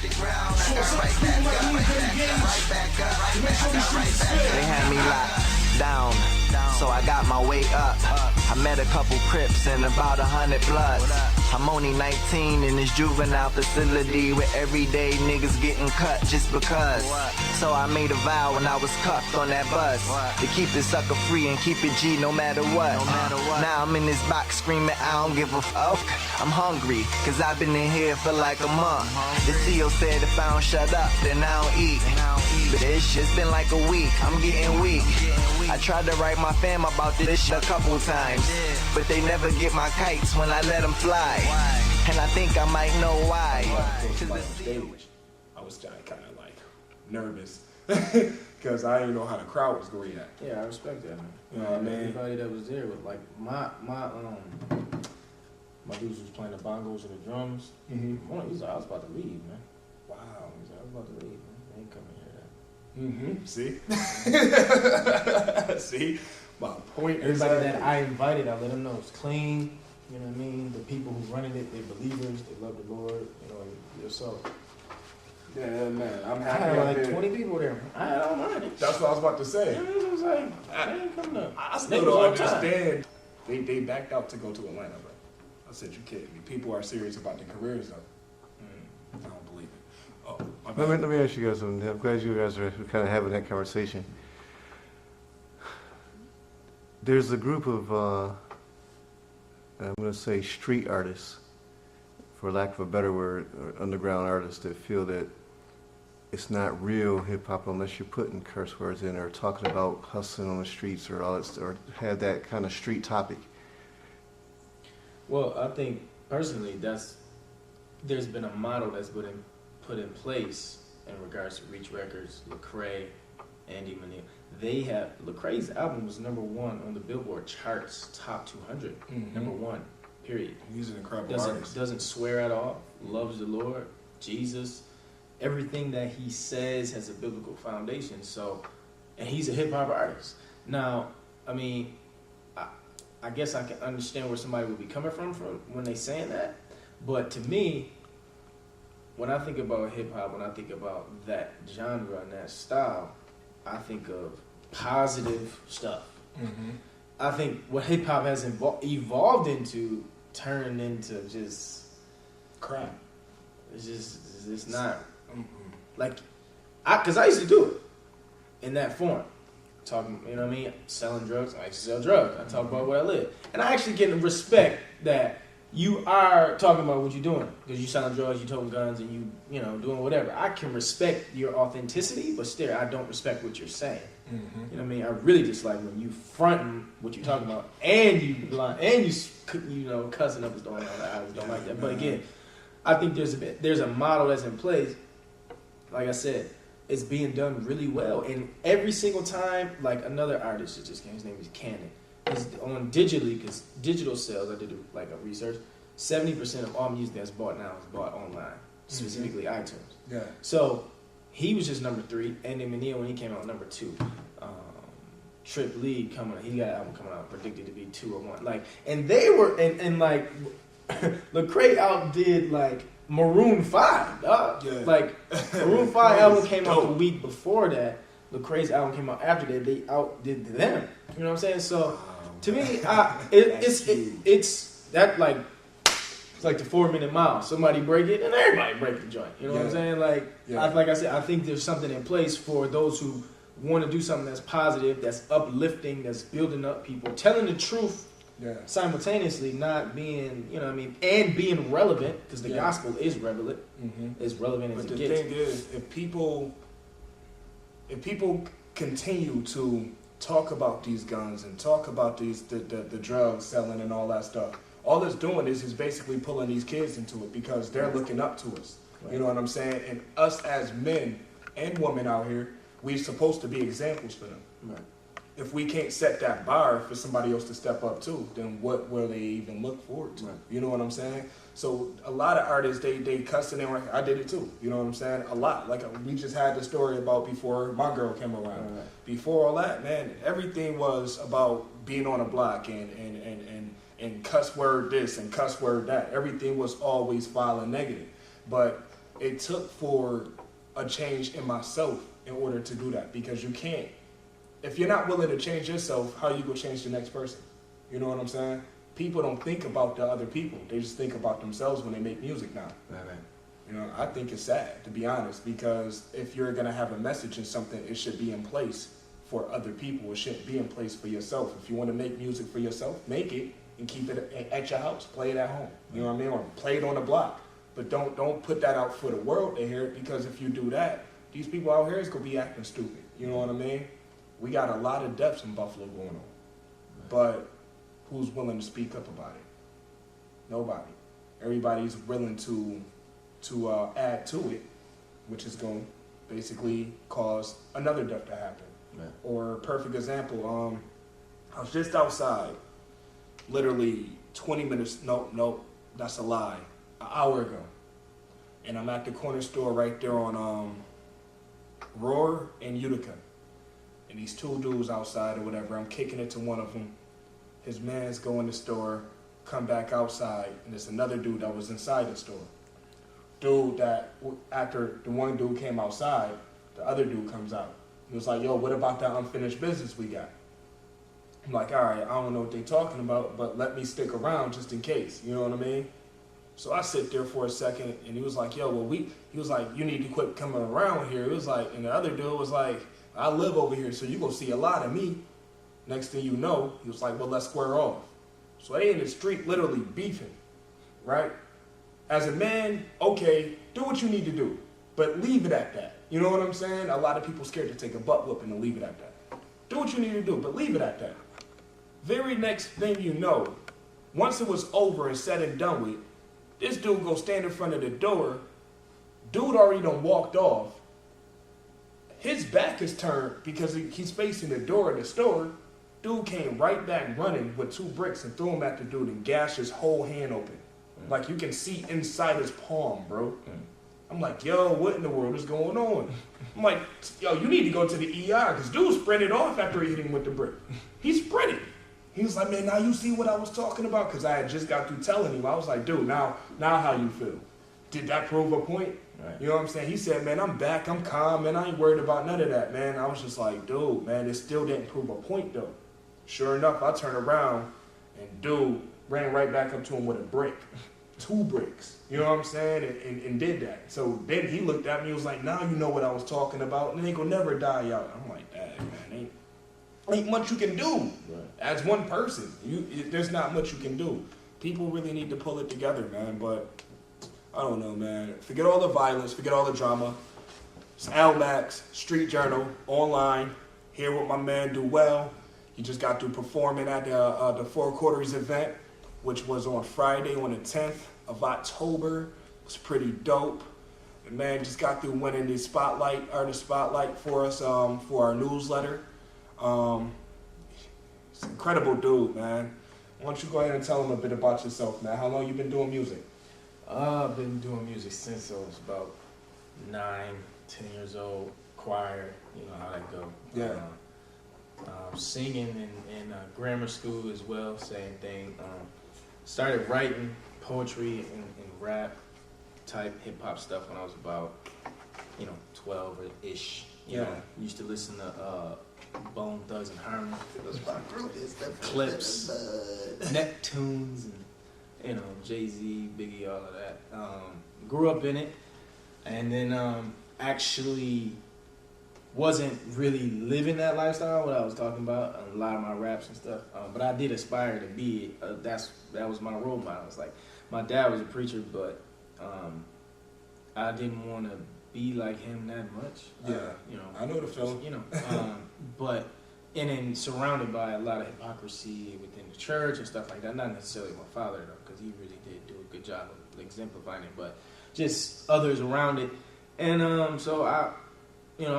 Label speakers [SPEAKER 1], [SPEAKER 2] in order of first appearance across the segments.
[SPEAKER 1] They had me locked down, so I got my weight up. I met a couple Crips and about 100 Bloods. I'm only 19 in this juvenile facility where everyday niggas getting cut just because. So I made a vow when I was cuffed on that bus to keep the sucker free and keep it G no matter what. Now I'm in this box screaming I don't give a fuck. I'm hungry, cause I've been in here for like a month. The CEO said if I don't shut up, then I don't eat. But it's just been like a week, I'm getting weak. I tried to write my fam about this shit a couple times, but they never get my kites when I let them fly. And I think I might know why.
[SPEAKER 2] I was kind of like nervous because I didn't know how the crowd was going to react.
[SPEAKER 3] Yeah, I respect that, man.
[SPEAKER 2] You know what I mean?
[SPEAKER 3] Everybody that was there was like my dudes was playing the bongos and the drums. One of these, I was about to leave, man.
[SPEAKER 2] Wow.
[SPEAKER 3] I was about to leave, man. I ain't coming here.
[SPEAKER 2] See? See? My point is
[SPEAKER 3] everybody that I invited, I let them know it's clean. You know what I mean? The people who running it, they're believers. They love the Lord. You know, yourself.
[SPEAKER 2] Yeah, man. I'm
[SPEAKER 3] I
[SPEAKER 2] happy.
[SPEAKER 3] had like 20 people there. I don't mind it.
[SPEAKER 2] That's what I was about to say.
[SPEAKER 3] You know what I'm saying? I ain't coming up.
[SPEAKER 2] I still don't understand. They backed out to go to Atlanta, but I said, you kidding me. People are serious about their careers, though. I don't believe it. Oh, my bad.
[SPEAKER 4] Let me ask you guys something. I'm glad you guys are kind of having that conversation. There's a group of, I'm going to say street artists, for lack of a better word, or underground artists that feel that it's not real hip-hop unless you're putting curse words in or talking about hustling on the streets or all that, or have that kind of street topic.
[SPEAKER 3] Well, I think personally there's been a model that's been put in place in regards to Reach Records, Lecrae, Andy Mineo. Lecrae's album was #1 on the Billboard charts, top 200, #1, period.
[SPEAKER 2] He's an incredible artist.
[SPEAKER 3] Doesn't swear at all, loves the Lord, Jesus. Everything that he says has a biblical foundation. So, and he's a hip hop artist. Now, I mean, I guess I can understand where somebody would be coming from when they saying that. But to me, when I think about hip hop, when I think about that genre and that style, I think of positive stuff. I think what hip hop has evolved into turned into just
[SPEAKER 2] crap.
[SPEAKER 3] It's not like because I used to do it in that form. Talking, you know what I mean? Selling drugs. I used to sell drugs. I talk about where I live, and I actually get the respect that you are talking about what you're doing because you selling drugs, you toting guns, and you know doing whatever. I can respect your authenticity, but still, I don't respect what you're saying. You know what I mean? I really dislike when you fronting what you're talking about, and you blind, and you know cussing up and throwing all that. I don't like that. But again, I think there's a model that's in place. Like I said, it's being done really well, and every single time, like another artist that just came, his name is Cannon. He's on digitally because digital sales. I did a research. 70% of all music that's bought now is bought online, specifically iTunes.
[SPEAKER 2] Yeah.
[SPEAKER 3] So he was just #3, and then Mineo when he came out #2. Trip Lee he got an album coming out predicted to be 2 or 1. Like, and they were and like Lecrae outdid like Maroon 5, dog. Yeah. Like Maroon 5 album came out the week before that. Lecrae's album came out after that. They outdid them. You know what I'm saying? So to me, it's that like it's like the 4-minute mile. Somebody break it and everybody break the joint. You know what I'm saying? Like like I said, I think there's something in place for those who want to do something that's positive, that's uplifting, that's building up people, telling the truth. Simultaneously not being, you know what I mean, and being relevant, because the gospel is relevant, as relevant as it gets.
[SPEAKER 2] But the thing is, if people continue to talk about these guns and talk about the drugs selling and all that stuff, all it's doing is basically pulling these kids into it because they're looking up to us. Right. You know what I'm saying? And us as men and women out here, we're supposed to be examples for them. Right. If we can't set that bar for somebody else to step up to, then what will they even look forward to? Right. You know what I'm saying? So a lot of artists, they cussing in. I did it too. You know what I'm saying? A lot. Like we just had the story about before my girl came around. Right. Before all that, man, everything was about being on a block and cuss word this and cuss word that. Everything was always filing negative. But it took for a change in myself in order to do that, because you can't, if you're not willing to change yourself, how you gonna change the next person? You know what I'm saying? People don't think about the other people. They just think about themselves when they make music now.
[SPEAKER 3] Right.
[SPEAKER 2] You know, I think it's sad, to be honest, because if you're gonna have a message in something, it should be in place for other people. It shouldn't be in place for yourself. If you want to make music for yourself, make it and keep it at your house. Play it at home. You know what I mean? Or play it on the block. But don't put that out for the world to hear it, because if you do that, these people out here is gonna be acting stupid. You know what I mean? We got a lot of deaths in Buffalo going on, but who's willing to speak up about it? Nobody. Everybody's willing to add to it, which is going to basically cause another death to happen.
[SPEAKER 3] Right.
[SPEAKER 2] Or perfect example, I was just outside, literally 20 minutes, nope, that's a lie, an hour ago. And I'm at the corner store right there on Roar and Utica. And these two dudes outside or whatever, I'm kicking it to one of them. His man's go in the store, come back outside, and there's another dude that was inside the store. Dude that, after the one dude came outside, the other dude comes out. He was like, yo, what about that unfinished business we got? I'm like, all right, I don't know what they talking about, but let me stick around just in case. You know what I mean? So I sit there for a second, and he was like, yo, well, he was like, you need to quit coming around here. It was like, and the other dude was like, I live over here, so you gonna see a lot of me. Next thing you know, he was like, well, let's square off. So they in the street literally beefing, right? As a man, okay, do what you need to do, but leave it at that. You know what I'm saying? A lot of people scared to take a butt whooping and leave it at that. Do what you need to do, but leave it at that. Very next thing you know, once it was over and said and done with, this dude go stand in front of the door. Dude already done walked off. His back is turned because he's facing the door of the store. Dude came right back running with 2 bricks and threw them at the dude and gashed his whole hand open. Like, you can see inside his palm, bro. I'm like, yo, what in the world is going on? I'm like, yo, you need to go to the ER, because dude sprinted off after he hit him with the brick. He sprinted. He was like, man, now you see what I was talking about? Because I had just got through telling him. I was like, dude, now how you feel? Did that prove a point? Right. You know what I'm saying? He said, man, I'm back. I'm calm, man. I ain't worried about none of that, man. I was just like, dude, man, it still didn't prove a point, though. Sure enough, I turned around, and dude ran right back up to him with a brick. 2 bricks. You know what I'm saying? And did that. So then he looked at me and was like, now you know what I was talking about, and it ain't gonna never die out. I'm like, dang, man, ain't much you can do. Right. As one person. There's not much you can do. People really need to pull it together, man, but I don't know, man. Forget all the violence, forget all the drama. It's Max, Street Journal, online. Hear what my man do well. He just got through performing at the Four Quarters event, which was on Friday on the 10th of October. It was pretty dope. The man just got through winning the artist spotlight for us for our newsletter. He's an incredible dude, man. Why don't you go ahead and tell him a bit about yourself, man? How long you been doing music?
[SPEAKER 3] I've been doing music since I was about 9, 10 years old. Choir, you know how that go.
[SPEAKER 2] Yeah.
[SPEAKER 3] Singing in grammar school as well, same thing. Started writing poetry and rap type hip hop stuff when I was about, 12-ish. You know, used to listen to Bone Thugs and Harmony. Those Clips, Neptunes, and Jay-Z, Biggie, all of that. Grew up in it, and then actually wasn't really living that lifestyle, what I was talking about, a lot of my raps and stuff. But I did aspire to be it. That was my role model. It's like, my dad was a preacher, but I didn't want to be like him that much.
[SPEAKER 2] Yeah, I know the feeling.
[SPEAKER 3] But and then surrounded by a lot of hypocrisy within the church and stuff like that. Not necessarily my father, though, because he really did do a good job of exemplifying it, but just others around it. And so I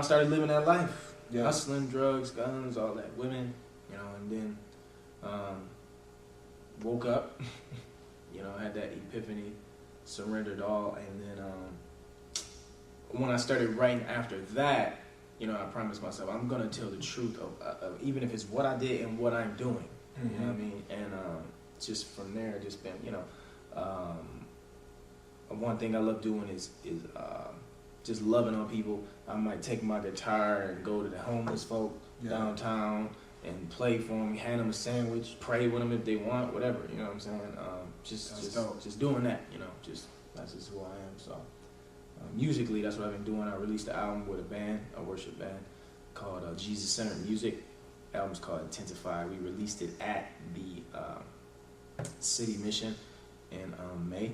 [SPEAKER 3] started living that life. Yeah. Hustling, drugs, guns, all that, women, and then woke up, had that epiphany, surrendered all, and then when I started writing after that, I promised myself I'm gonna tell the truth of even if it's what I did and what I'm doing. Mm-hmm. You know what I mean? And just from there, just been, one thing I love doing is just loving on people. I might take my guitar and go to the homeless folk downtown and play for them, hand them a sandwich, pray with them if they want, whatever. You know what I'm saying? Just doing that. You know, that's just who I am. So musically, that's what I've been doing. I released an album with a band, a worship band called Jesus Centered Music. The album's called Intensify. We released it at the City Mission in May.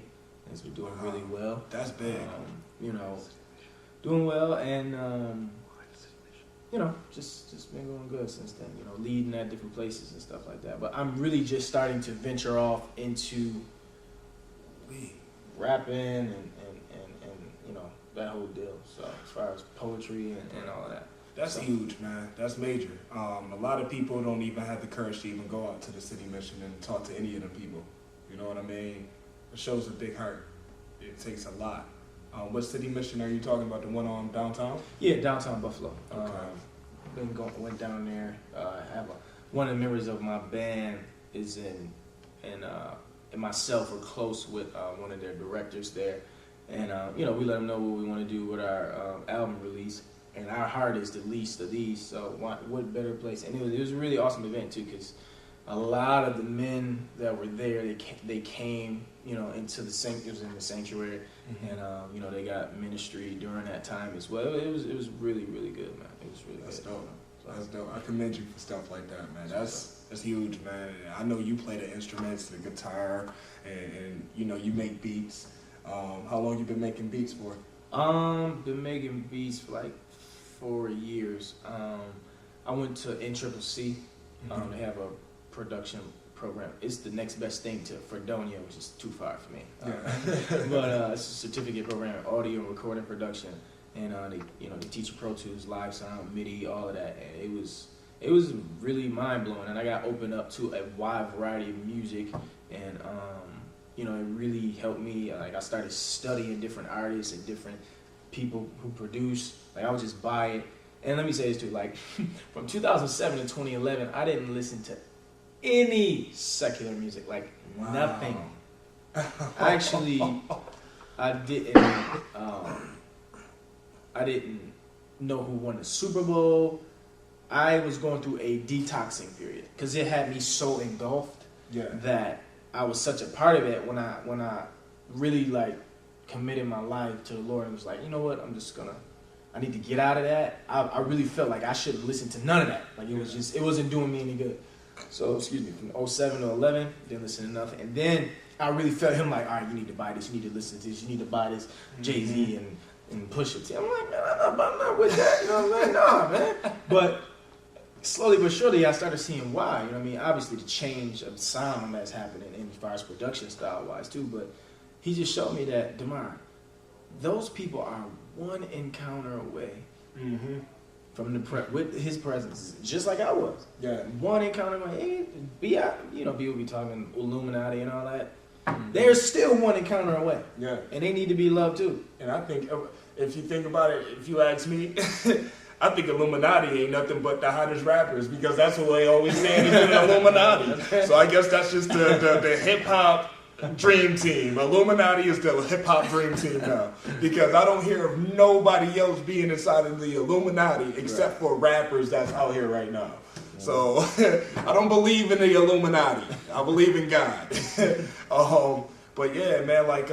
[SPEAKER 3] As we're doing really well.
[SPEAKER 2] That's big.
[SPEAKER 3] You know, doing well, and you know, just been going good since then. You know, leading at different places and stuff like that. But I'm really just starting to venture off into rapping and you know, that whole deal. So as far as poetry and all of that.
[SPEAKER 2] That's huge, man. That's major. A lot of people don't even have the courage to even go out to the City Mission and talk to any of them people. You know what I mean? It shows a big heart. It takes a lot. What City Mission are you talking about? The one on downtown?
[SPEAKER 3] Yeah, downtown Buffalo.
[SPEAKER 2] Okay.
[SPEAKER 3] Went down there. Have one of the members of my band is and myself are close with one of their directors there, and you know, we let them know what we want to do with our album release. And our heart is the least of these, so what better place? And it was a really awesome event too, because a lot of the men that were there, they came, you know, into it was in the sanctuary, and you know, they got ministry during that time as well. It was really, really good, man. It was really
[SPEAKER 2] That's
[SPEAKER 3] good.
[SPEAKER 2] dope. That's dope. I commend you for stuff like that, man. That's huge, man. I know you play the instruments, the guitar, and you know, you make beats. How long you been making beats for?
[SPEAKER 3] Been making beats for like 4 years. I went to NCCC. They have a production program. It's the next best thing to Fredonia, which is too far for me. But it's a certificate program, audio recording production, and they teach you Pro Tools, live sound, MIDI, all of that. And it was really mind blowing, and I got opened up to a wide variety of music, and you know, it really helped me. Like, I started studying different artists and different people who produce. Like, I would just buy it. And let me say this too, like, from 2007 to 2011, I didn't listen to any secular music, like nothing. Actually, I didn't know who won the Super Bowl. I was going through a detoxing period because it had me so engulfed that I was such a part of it. When I really like committed my life to the Lord and was like, you know what, I need to get out of that. I really felt like I shouldn't listen to none of that. Like, it wasn't doing me any good. So, from 07 to 11, didn't listen to nothing. And then I really felt him like, all right, you need to buy this, you need to listen to this, you need to buy this Jay-Z and Pusha T. I'm like, man, I'm not with that. You know what I'm saying? Nah, man. But slowly but surely, I started seeing why. You know what I mean? Obviously, the change of sound that's happening as far as production style-wise, too. But he just showed me that, DeMar, those people are one encounter away from with his presence, just like I was.
[SPEAKER 2] Yeah.
[SPEAKER 3] One encounter away. People be talking Illuminati and all that. They're still one encounter away.
[SPEAKER 2] Yeah.
[SPEAKER 3] And they need to be loved too.
[SPEAKER 2] And I think, if you think about it, if you ask me, I think Illuminati ain't nothing but the hottest rappers, because that's what they always say, is the Illuminati. So I guess that's just the hip-hop dream team. Illuminati is the hip-hop dream team now, because I don't hear of nobody else being inside of the Illuminati except for rappers that's out here right now. So I don't believe in the Illuminati. I believe in God. But yeah, man, like,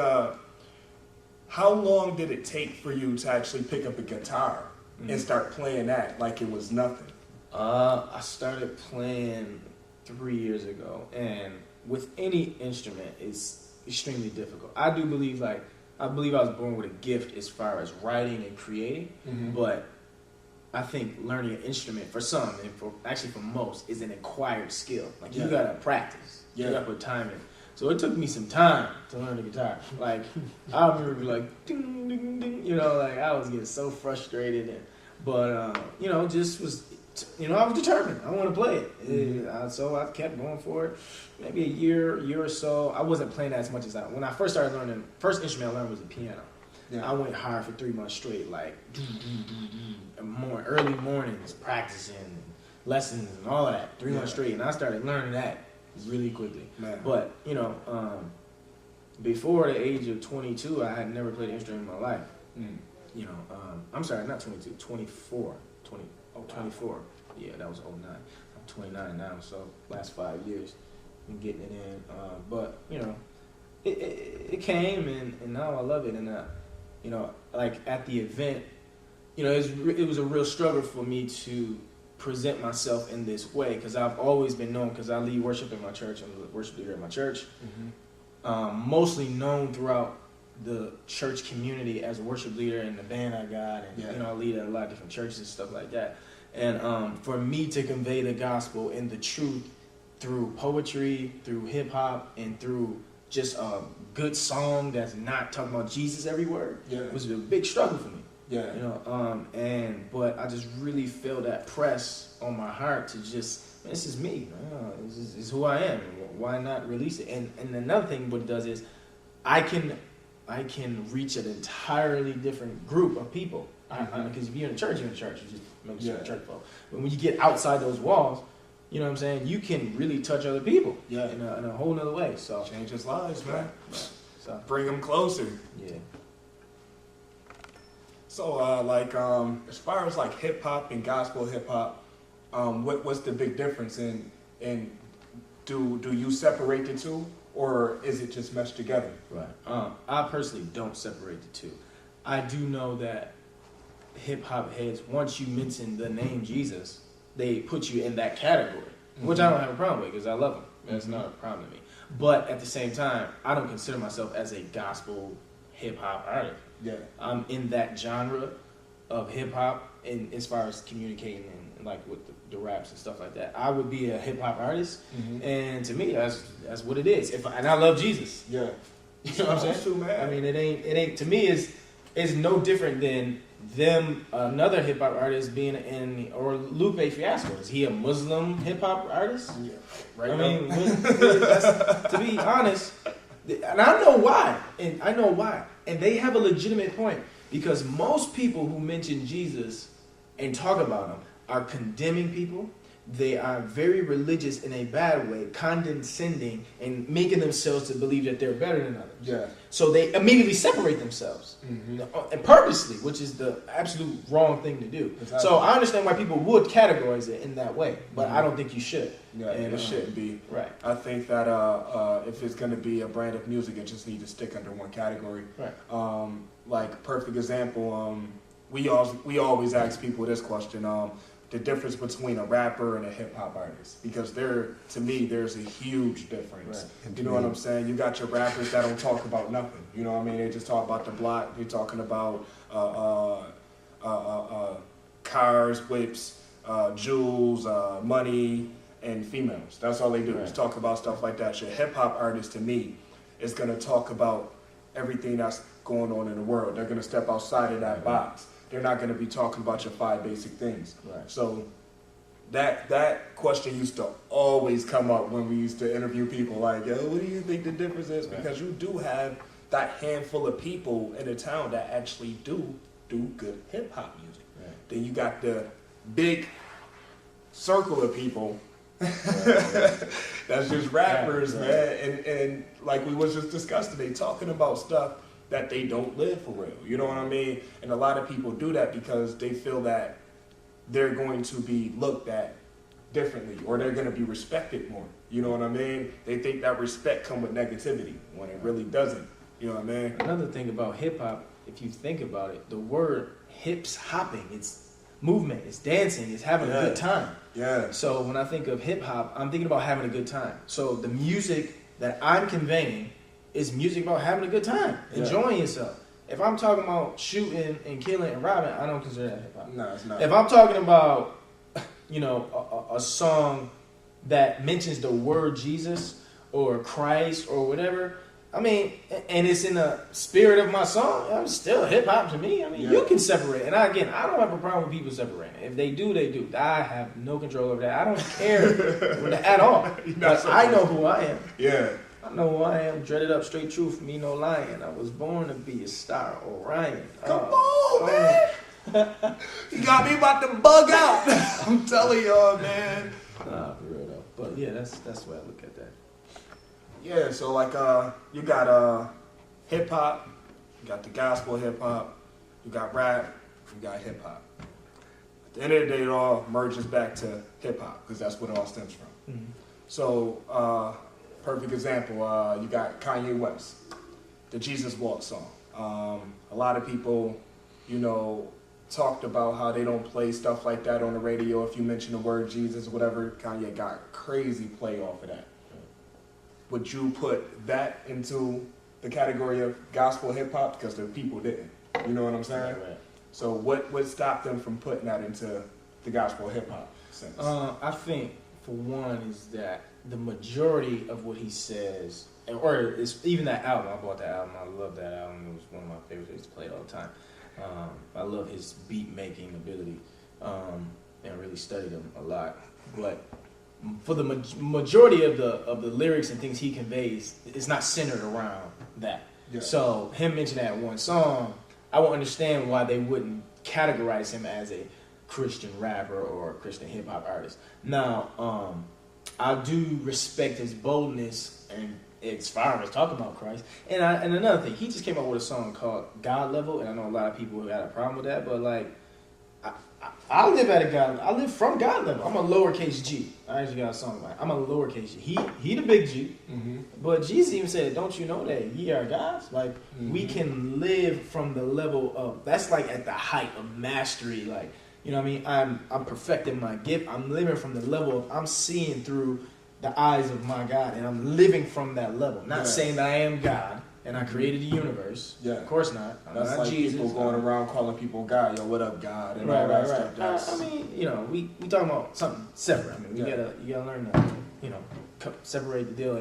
[SPEAKER 2] how long did it take for you to actually pick up a guitar and start playing that like it was nothing?
[SPEAKER 3] I started playing 3 years ago, and with any instrument, it's extremely difficult. I believe I was born with a gift as far as writing and creating, but I think learning an instrument for some, and for most, is an acquired skill. Like, you gotta practice. You gotta put time in. So it took me some time to learn the guitar. Like, I remember like ding, ding, ding, like I was getting so frustrated, but I was determined. I want to play it. So I kept going for it. Maybe a year or so. I wasn't playing as much as when I first started learning. First instrument I learned was the piano. Yeah. I went hard for 3 months straight, like early mornings, practicing, lessons, and all that. 3 months straight, and I started learning that really quickly. Man. But before the age of 22, I had never played an instrument in my life.
[SPEAKER 2] Mm.
[SPEAKER 3] You know, I'm sorry, not 22, 24. 24. Yeah, that was 09. I'm 29 now, so last 5 years, been getting it in. But, you know, it came, and now I love it. And, you know, like at the event, you know, it was a real struggle for me to present myself in this way, because I've always been known, because I lead worship in my church. I'm the worship leader at my church.
[SPEAKER 2] Mm-hmm.
[SPEAKER 3] Mostly known throughout the church community as a worship leader in the band I got, and
[SPEAKER 2] Yeah.
[SPEAKER 3] you know, I lead at a lot of different churches and stuff like that. And for me to convey the gospel and the truth through poetry, through hip hop, and through just a good song that's not talking about Jesus every word,
[SPEAKER 2] Yeah.
[SPEAKER 3] was a big struggle for me.
[SPEAKER 2] Yeah.
[SPEAKER 3] You know, but I just really feel that press on my heart to just, man, this is me. This is who I am. Why not release it? And another thing what it does is I can reach an entirely different group of people. Because if you're in a church, you're in a church. You just make sure church folk. But when you get outside those walls, you know what I'm saying, you can really touch other people in a whole nother way. So
[SPEAKER 2] Changes lives, man.
[SPEAKER 3] Right. So
[SPEAKER 2] Bring them closer.
[SPEAKER 3] yeah.
[SPEAKER 2] So, as far as like hip hop and gospel hip hop, what's the big difference in do you separate the two, or is it just meshed together?
[SPEAKER 3] Right. I personally don't separate the two. I do know that hip hop heads, once you mention the name Jesus, they put you in that category, which I don't have a problem with, because I love him. That's not a problem to me. But at the same time, I don't consider myself as a gospel hip hop artist.
[SPEAKER 2] Yeah.
[SPEAKER 3] I'm in that genre of hip hop, and as far as communicating and like with the raps and stuff like that, I would be a hip hop artist, and to me, that's what it is. And I love Jesus.
[SPEAKER 2] Yeah.
[SPEAKER 3] You know what I'm saying?
[SPEAKER 2] True, man.
[SPEAKER 3] I mean, it ain't to me is no different than them another hip hop artist being in, or Lupe Fiasco. Is he a Muslim hip hop artist?
[SPEAKER 2] Yeah. Right.
[SPEAKER 3] I mean, that's, to be honest, and I know why, and they have a legitimate point, because most people who mention Jesus and talk about him are condemning people. They are very religious in a bad way, condescending, and making themselves to believe that they're better than others.
[SPEAKER 2] Yeah.
[SPEAKER 3] So they immediately separate themselves, and purposely, which is the absolute wrong thing to do.
[SPEAKER 2] Exactly.
[SPEAKER 3] So I understand why people would categorize it in that way, but I don't think you should.
[SPEAKER 2] Yeah,
[SPEAKER 3] And,
[SPEAKER 2] it shouldn't be.
[SPEAKER 3] Right.
[SPEAKER 2] I think that if it's going to be a brand of music, it just needs to stick under one category.
[SPEAKER 3] Right.
[SPEAKER 2] Like perfect example, we always ask people this question: the difference between a rapper and a hip hop artist, because to me, there's a huge difference.
[SPEAKER 3] Right.
[SPEAKER 2] You know what I'm saying? You got your rappers that don't talk about nothing. You know what I mean? They just talk about the block. They're talking about cars, whips, jewels, money, and females. That's all they do is talk about stuff like that. Your hip hop artist, to me, is gonna talk about everything that's going on in the world. They're gonna step outside of that box. They're not gonna be talking about your 5 basic things.
[SPEAKER 3] Right.
[SPEAKER 2] So that question used to always come up when we used to interview people, like, yo, what do you think the difference is? Because you do have that handful of people in the town that actually do good hip hop music.
[SPEAKER 3] Right.
[SPEAKER 2] Then you got the big circle of people that's just rappers, man. And like we was just discussing, they talking about stuff that they don't live for real. You know what I mean? And a lot of people do that because they feel that they're going to be looked at differently, or they're going to be respected more. You know what I mean? They think that respect come with negativity when it really doesn't. You know what I mean?
[SPEAKER 3] Another thing about hip hop, if you think about it, the word hips hopping, it's movement, it's dancing, it's having a good time.
[SPEAKER 2] Yeah.
[SPEAKER 3] So when I think of hip hop, I'm thinking about having a good time. So the music that I'm conveying is music about having a good time, enjoying yourself. If I'm talking about shooting and killing and robbing, I don't consider that hip hop.
[SPEAKER 2] No, it's not.
[SPEAKER 3] If I'm talking about, you know, a song that mentions the word Jesus or Christ or whatever, I mean, and it's in the spirit of my song, it's still hip hop to me. I mean, you can separate. And I don't have a problem with people separating. If they do, they do. I have no control over that. I don't care at all. But I know who I am.
[SPEAKER 2] Yeah.
[SPEAKER 3] I know who I am. Dreaded up, straight truth, me no lying. I was born to be a star, Orion.
[SPEAKER 2] Come on, man. You got me about to bug out. I'm telling y'all, man.
[SPEAKER 3] Nah, for real though. But yeah, that's the way I look at that.
[SPEAKER 2] Yeah, so like you got hip hop, you got the gospel hip hop, you got rap, you got hip hop. At the end of the day, it all merges back to hip hop because that's what it all stems from.
[SPEAKER 3] Mm-hmm.
[SPEAKER 2] So, perfect example, you got Kanye West, the Jesus Walk song. A lot of people, you know, talked about how they don't play stuff like that on the radio. If you mention the word Jesus or whatever, Kanye got crazy play off of that. Would you put that into the category of gospel hip hop? Because the people didn't. You know what I'm saying?
[SPEAKER 3] Right.
[SPEAKER 2] So what stopped them from putting that into the gospel hip hop sense?
[SPEAKER 3] I think for one is that the majority of what he says, or it's even that album. I bought that album. I love that album. It was one of my favorites. I used to play it all the time. I love his beat making ability, and really studied him a lot. But for the majority of the lyrics and things he conveys, it's not centered around that.
[SPEAKER 2] Yeah.
[SPEAKER 3] So him mentioning that one song, I won't understand why they wouldn't categorize him as a Christian rapper or a Christian hip hop artist. Now, I do respect his boldness and as far as talking about Christ. And another thing, he just came out with a song called God Level, and I know a lot of people got a problem with that, but like, I live at a God. I live from God level. I'm a lowercase G. I actually got a song about it. I'm a lowercase G. He the big G.
[SPEAKER 2] Mm-hmm.
[SPEAKER 3] But Jesus even said, "Don't you know that ye are gods?" Like we can live from the level of that's like at the height of mastery. Like you know what I mean? I'm perfecting my gift. I'm living from the level of I'm seeing through the eyes of my God, and I'm living from that level. Not saying that I am God and I created the universe.
[SPEAKER 2] Yeah,
[SPEAKER 3] of course not. I'm
[SPEAKER 2] that's
[SPEAKER 3] not
[SPEAKER 2] like
[SPEAKER 3] Jesus.
[SPEAKER 2] people going around calling people God. Yo, what up, God? And all that stuff. That's,
[SPEAKER 3] I mean, you know, we talking about something separate. I mean, you gotta learn to, you know, separate the deal.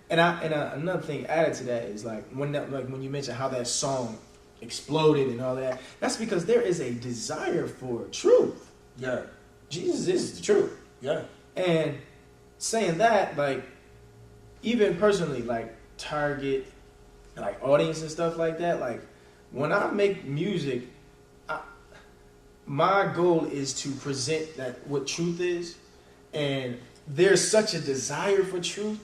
[SPEAKER 3] And another thing added to that is like when you mention how that song exploded and all that. That's because there is a desire for truth.
[SPEAKER 2] Yeah,
[SPEAKER 3] Jesus is the truth.
[SPEAKER 2] yeah.
[SPEAKER 3] And saying that, like, even personally, like Target, like audience and stuff like that, like when I make music, my goal is to present that what truth is, and there's such a desire for truth,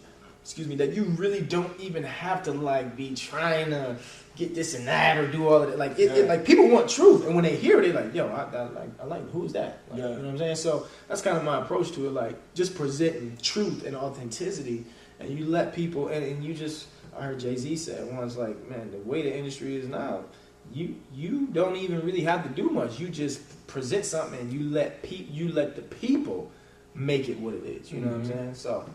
[SPEAKER 3] that you really don't even have to like be trying to get this and that or do all of it. Like it like people want truth, and when they hear it, they're like, "Yo, I like who's that?" Like, you know what I'm saying? So that's kind of my approach to it, like just presenting truth and authenticity, and you let people and you just. I heard Jay-Z said once, like, man, the way the industry is now, you don't even really have to do much. You just present something and you let the people make it what it is. You know what I'm saying? So,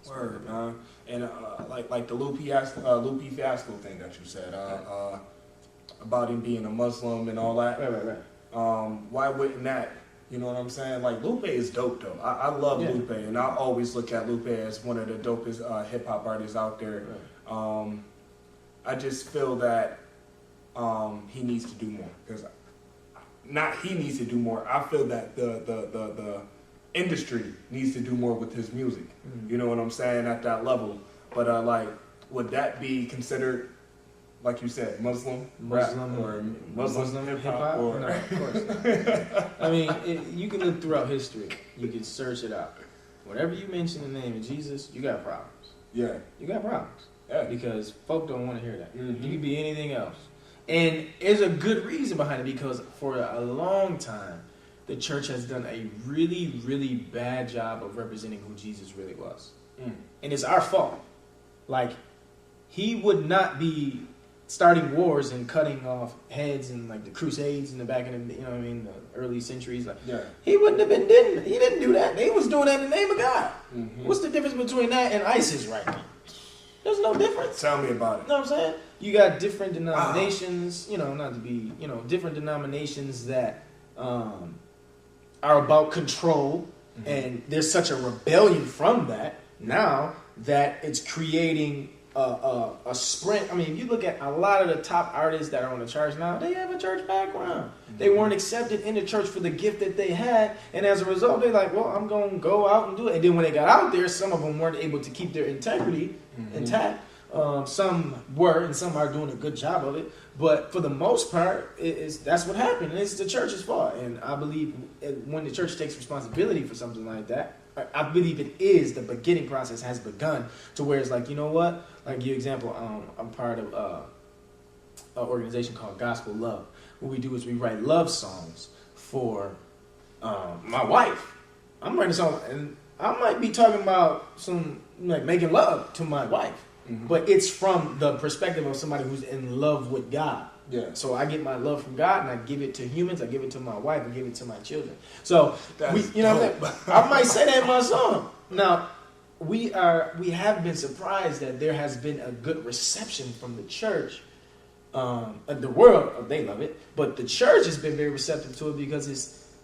[SPEAKER 2] word, man. And like the Lupe Fiasco thing that you said about him being a Muslim and all that.
[SPEAKER 3] Right.
[SPEAKER 2] Why wouldn't that? You know what I'm saying? Like Lupe is dope though. I love Lupe, and I always look at Lupe as one of the dopest hip hop artists out there.
[SPEAKER 3] Right.
[SPEAKER 2] I just feel that he needs to do more because not he needs to do more. I feel that the industry needs to do more with his music. You know what I'm saying at that level. But like, would that be considered? Like you said, Muslim rap or Muslim hip hop?
[SPEAKER 3] No, of course not. I mean, you can look throughout history. You can search it out. Whenever you mention the name of Jesus, you got problems.
[SPEAKER 2] Yeah.
[SPEAKER 3] You got problems.
[SPEAKER 2] Yeah.
[SPEAKER 3] Because folk don't want to hear that.
[SPEAKER 2] Mm-hmm.
[SPEAKER 3] You can be anything else. And there's a good reason behind it because for a long time, the church has done a really, really bad job of representing who Jesus really was. And it's our fault. Like, he would not be starting wars and cutting off heads and like the Crusades in the back of the, you know what I mean, the early centuries. Like, he wouldn't have been he didn't do that. They was doing that in the name of God.
[SPEAKER 2] Mm-hmm.
[SPEAKER 3] What's the difference between that and ISIS right now? There's no difference.
[SPEAKER 2] Tell me about it.
[SPEAKER 3] You know what I'm saying? You got different denominations, you know, not to be, you know, different denominations that are about control, and there's such a rebellion from that now that it's creating a sprint. I mean, if you look at a lot of the top artists that are on the charts now, they have a church background. They weren't accepted in the church for the gift that they had, and as a result, they're like, well, I'm going to go out and do it. And then when they got out there, some of them weren't able to keep their integrity intact. Some were, and some are doing a good job of it. But for the most part, that's what happened. It's the church's fault. And I believe when the church takes responsibility for something like that, I believe it is the beginning process has begun to where it's like, you know what? Like your example, I'm part of an organization called Gospel Love. What we do is we write love songs for my wife. I'm writing a song, and I might be talking about some like making love to my wife, but it's from the perspective of somebody who's in love with God.
[SPEAKER 2] Yeah.
[SPEAKER 3] So I get my love from God, and I give it to humans. I give it to my wife. I give it to my children. So
[SPEAKER 2] That's
[SPEAKER 3] you know, what I'm saying? I might say that in my song. Now, we have been surprised that there has been a good reception from the church. The world, they love it, but the church has been very receptive to it because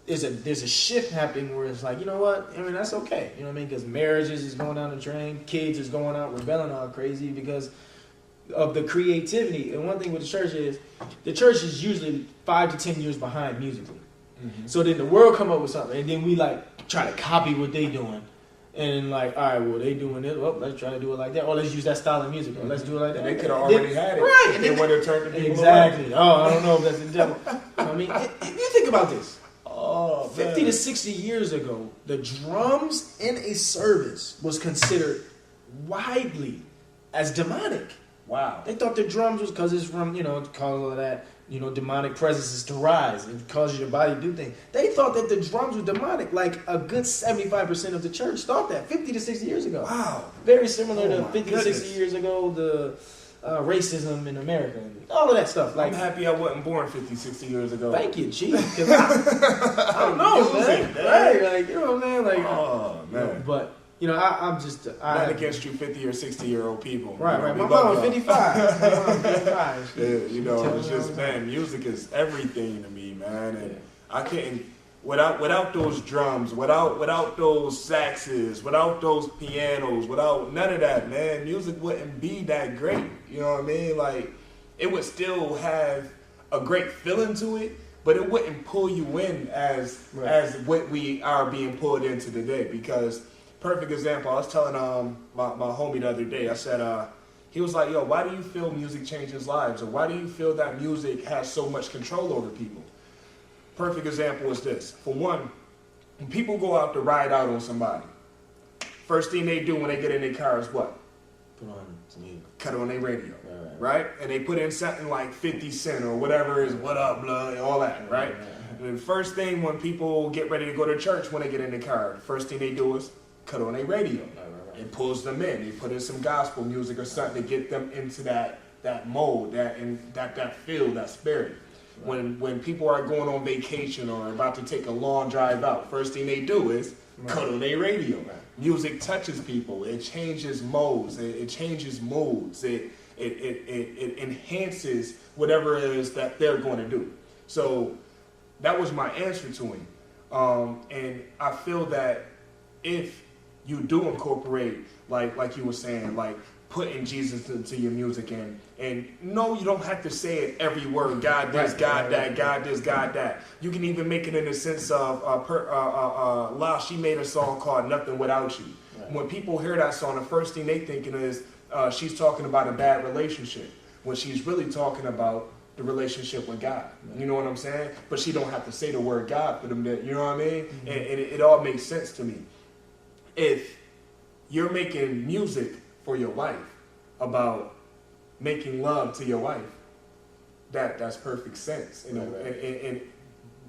[SPEAKER 3] there's a shift happening where it's like, you know what? I mean, that's okay. You know what I mean? Because marriages is going down the drain, kids is going out rebelling all crazy because of the creativity. And one thing with the church is usually 5 to 10 years behind musically. So then the world come up with something, and then we like try to copy what they doing. And like, all right, well, they doing it. Well, let's try to do it like that. Or let's use that style of music. Or let's do it like that.
[SPEAKER 2] And they could have already had it.
[SPEAKER 3] Right.
[SPEAKER 2] And then when it turned to people
[SPEAKER 3] exactly. Oh, I don't know if that's the devil. I mean, if you think about this.
[SPEAKER 2] Oh,
[SPEAKER 3] 50 to 60 years ago, the drums in a service was considered widely as demonic.
[SPEAKER 2] Wow.
[SPEAKER 3] They thought the drums was because it's from, it causes all of that, demonic presences to rise. It causes your body to do things. They thought that the drums were demonic. Like a good 75% of the church thought that 50 to 60 years ago.
[SPEAKER 2] Wow.
[SPEAKER 3] Very similar to 50 to 60
[SPEAKER 2] goodness.
[SPEAKER 3] years ago, the racism in America and all of that stuff. Like,
[SPEAKER 2] I'm happy I wasn't born 50, 60 years ago.
[SPEAKER 3] thank you, Chief. 'Cause I don't know, man. Right? Like, you know what I'm saying? Like,
[SPEAKER 2] Oh, man.
[SPEAKER 3] but I'm just
[SPEAKER 2] Not against you 50 or 60-year-old people.
[SPEAKER 3] right.
[SPEAKER 2] You know,
[SPEAKER 3] My
[SPEAKER 2] we
[SPEAKER 3] mom
[SPEAKER 2] love
[SPEAKER 3] was
[SPEAKER 2] y'all.
[SPEAKER 3] 55. My mom was 55. She-
[SPEAKER 2] Yeah, it's
[SPEAKER 3] Tell
[SPEAKER 2] just,
[SPEAKER 3] me
[SPEAKER 2] man, music is everything to me, man. And
[SPEAKER 3] Yeah.
[SPEAKER 2] I couldn't, without those drums, without those saxes, without those pianos, without none of that, man, music wouldn't be that great. You know what I mean? Like, it would still have a great feeling to it, but it wouldn't pull you in as what we are being pulled into today. Because, perfect example, I was telling my homie the other day, I said, he was like, yo, why do you feel music changes lives? Or why do you feel that music has so much control over people? Perfect example is this. For one, when people go out to ride out on somebody, first thing they do when they get in their car is what?
[SPEAKER 3] Put on some music.
[SPEAKER 2] Cut on their radio,
[SPEAKER 3] Right.
[SPEAKER 2] right? And they put in something like 50 Cent or whatever is what up, blood, all that, right? And the first thing when people get ready to go to church when they get in the car, the first thing they do is cut on their radio. It pulls them in. They put in some gospel music or something to get them into that mode, that feel, that spirit. When people are going on vacation or about to take a long drive out, first thing they do is cut on their radio. Music touches people. It changes modes. It changes moods. It enhances whatever it is that they're going to do. So that was my answer to him. And I feel that if you do incorporate, like you were saying, like putting Jesus into your music and no, you don't have to say it every word. God this, God that, God this, God that. You can even make it in the sense of La, she made a song called Nothing Without You. Right. When people hear that song, the first thing they thinking is she's talking about a bad relationship, when she's really talking about the relationship with God. Right. You know what I'm saying? But she don't have to say the word God for them to, you know what I mean? Mm-hmm. And it all makes sense to me. If you're making music for your wife about making love to your wife, that's perfect sense. You know, and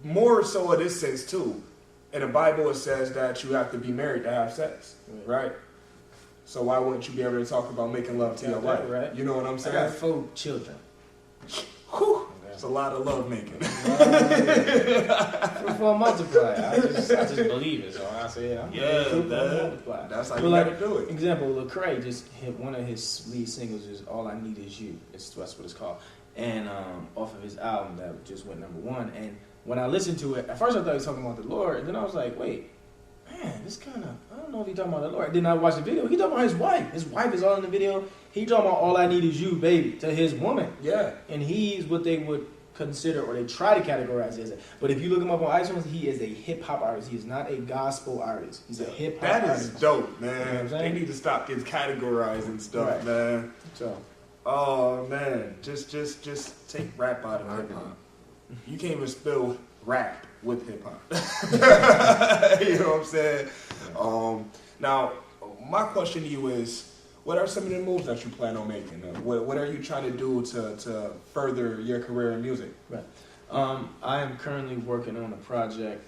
[SPEAKER 2] more so in this sense too. In the Bible, it says that you have to be married to have sex, right? So why wouldn't you be able to talk about making love to your wife? Right? You know what I'm saying?
[SPEAKER 3] I got 4 children.
[SPEAKER 2] Whew. It's a lot of love making.
[SPEAKER 3] For multiply. I just believe it. So I say, multiply.
[SPEAKER 2] That's how you gotta do it.
[SPEAKER 3] Example, Lecrae just hit one of his lead singles is "All I Need Is You." That's what it's called, and off of his album that just went #1. And when I listened to it, at first I thought he was talking about the Lord, and then I was like, wait, man, this kind of, I don't know if he's talking about the Lord. Then I watched the video. He talking about his wife. His wife is all in the video. He talking about "All I Need Is You," baby, to his woman.
[SPEAKER 2] Yeah.
[SPEAKER 3] And he's what they would consider, or they try to categorize as it. But if you look him up on iTunes, he is a hip hop artist. He is not a gospel artist. He's a hip hop artist.
[SPEAKER 2] That is dope, man.
[SPEAKER 3] You know what I'm saying?
[SPEAKER 2] They need to stop getting categorizing stuff,
[SPEAKER 3] Right.
[SPEAKER 2] man.
[SPEAKER 3] So,
[SPEAKER 2] Oh man, just take rap out of hip hop. You can't even spell rap with hip hop. You know what I'm saying? Now, my question to you is, what are some of the moves that you plan on making? What are you trying to do to further your career in music?
[SPEAKER 3] Right. I am currently working on a project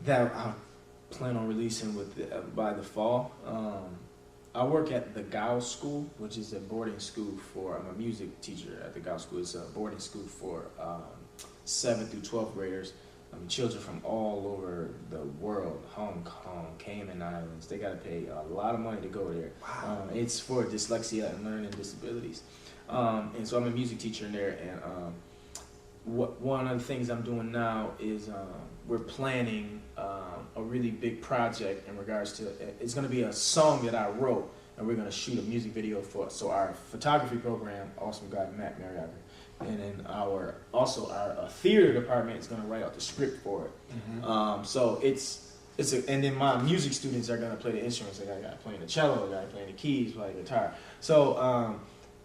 [SPEAKER 3] that I plan on releasing by the fall. I work at the Gao School, which is a boarding school I'm a music teacher at the Gao School. It's a boarding school for 7th through 12th graders. Children from all over the world, Hong Kong, Cayman Islands. They got to pay a lot of money to go there.
[SPEAKER 2] Wow.
[SPEAKER 3] It's for dyslexia and learning disabilities. And so I'm a music teacher in there. And one of the things I'm doing now is we're planning a really big project in regards to, it's going to be a song that I wrote, and we're going to shoot a music video for it. So our photography program, awesome guy Matt Mariager, and then our theater department is going to write out the script for it.
[SPEAKER 2] Mm-hmm.
[SPEAKER 3] So and then my music students are going to play the instruments. Like I got playing the cello, I got playing the keys, playing the guitar. So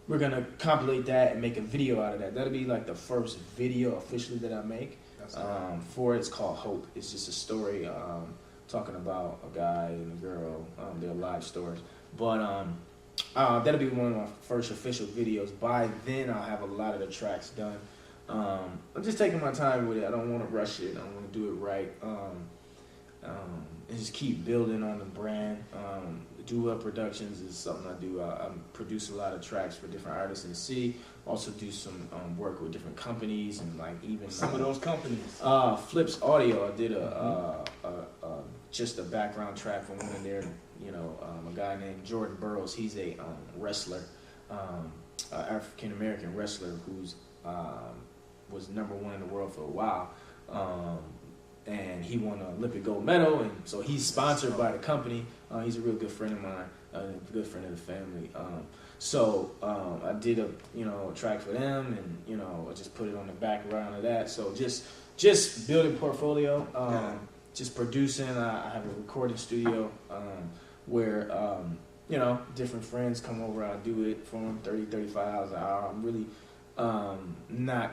[SPEAKER 3] we're going to compilate that and make a video out of that. That'll be like the first video officially that I make. For it's called Hope. It's just a story talking about a guy and a girl, their life stories. But that'll be one of my first official videos. By then, I'll have a lot of the tracks done. I'm just taking my time with it. I don't want to rush it. I want to do it right. And just keep building on the brand. Do Up Productions is something I do. I produce a lot of tracks for different artists in the city. Also do some work with different companies and like even
[SPEAKER 2] Some of those companies.
[SPEAKER 3] Flips Audio. I did just a background track for one of their, a guy named Jordan Burroughs. He's a wrestler, African American wrestler who's was #1 in the world for a while. And he won an Olympic gold medal, and so he's sponsored by the company. He's a real good friend of mine, a good friend of the family. So I did a track for them, and I just put it on the background of that. So just building portfolio, just producing. I have a recording studio where different friends come over. I do it for them, $30-35 an hour. I'm really not.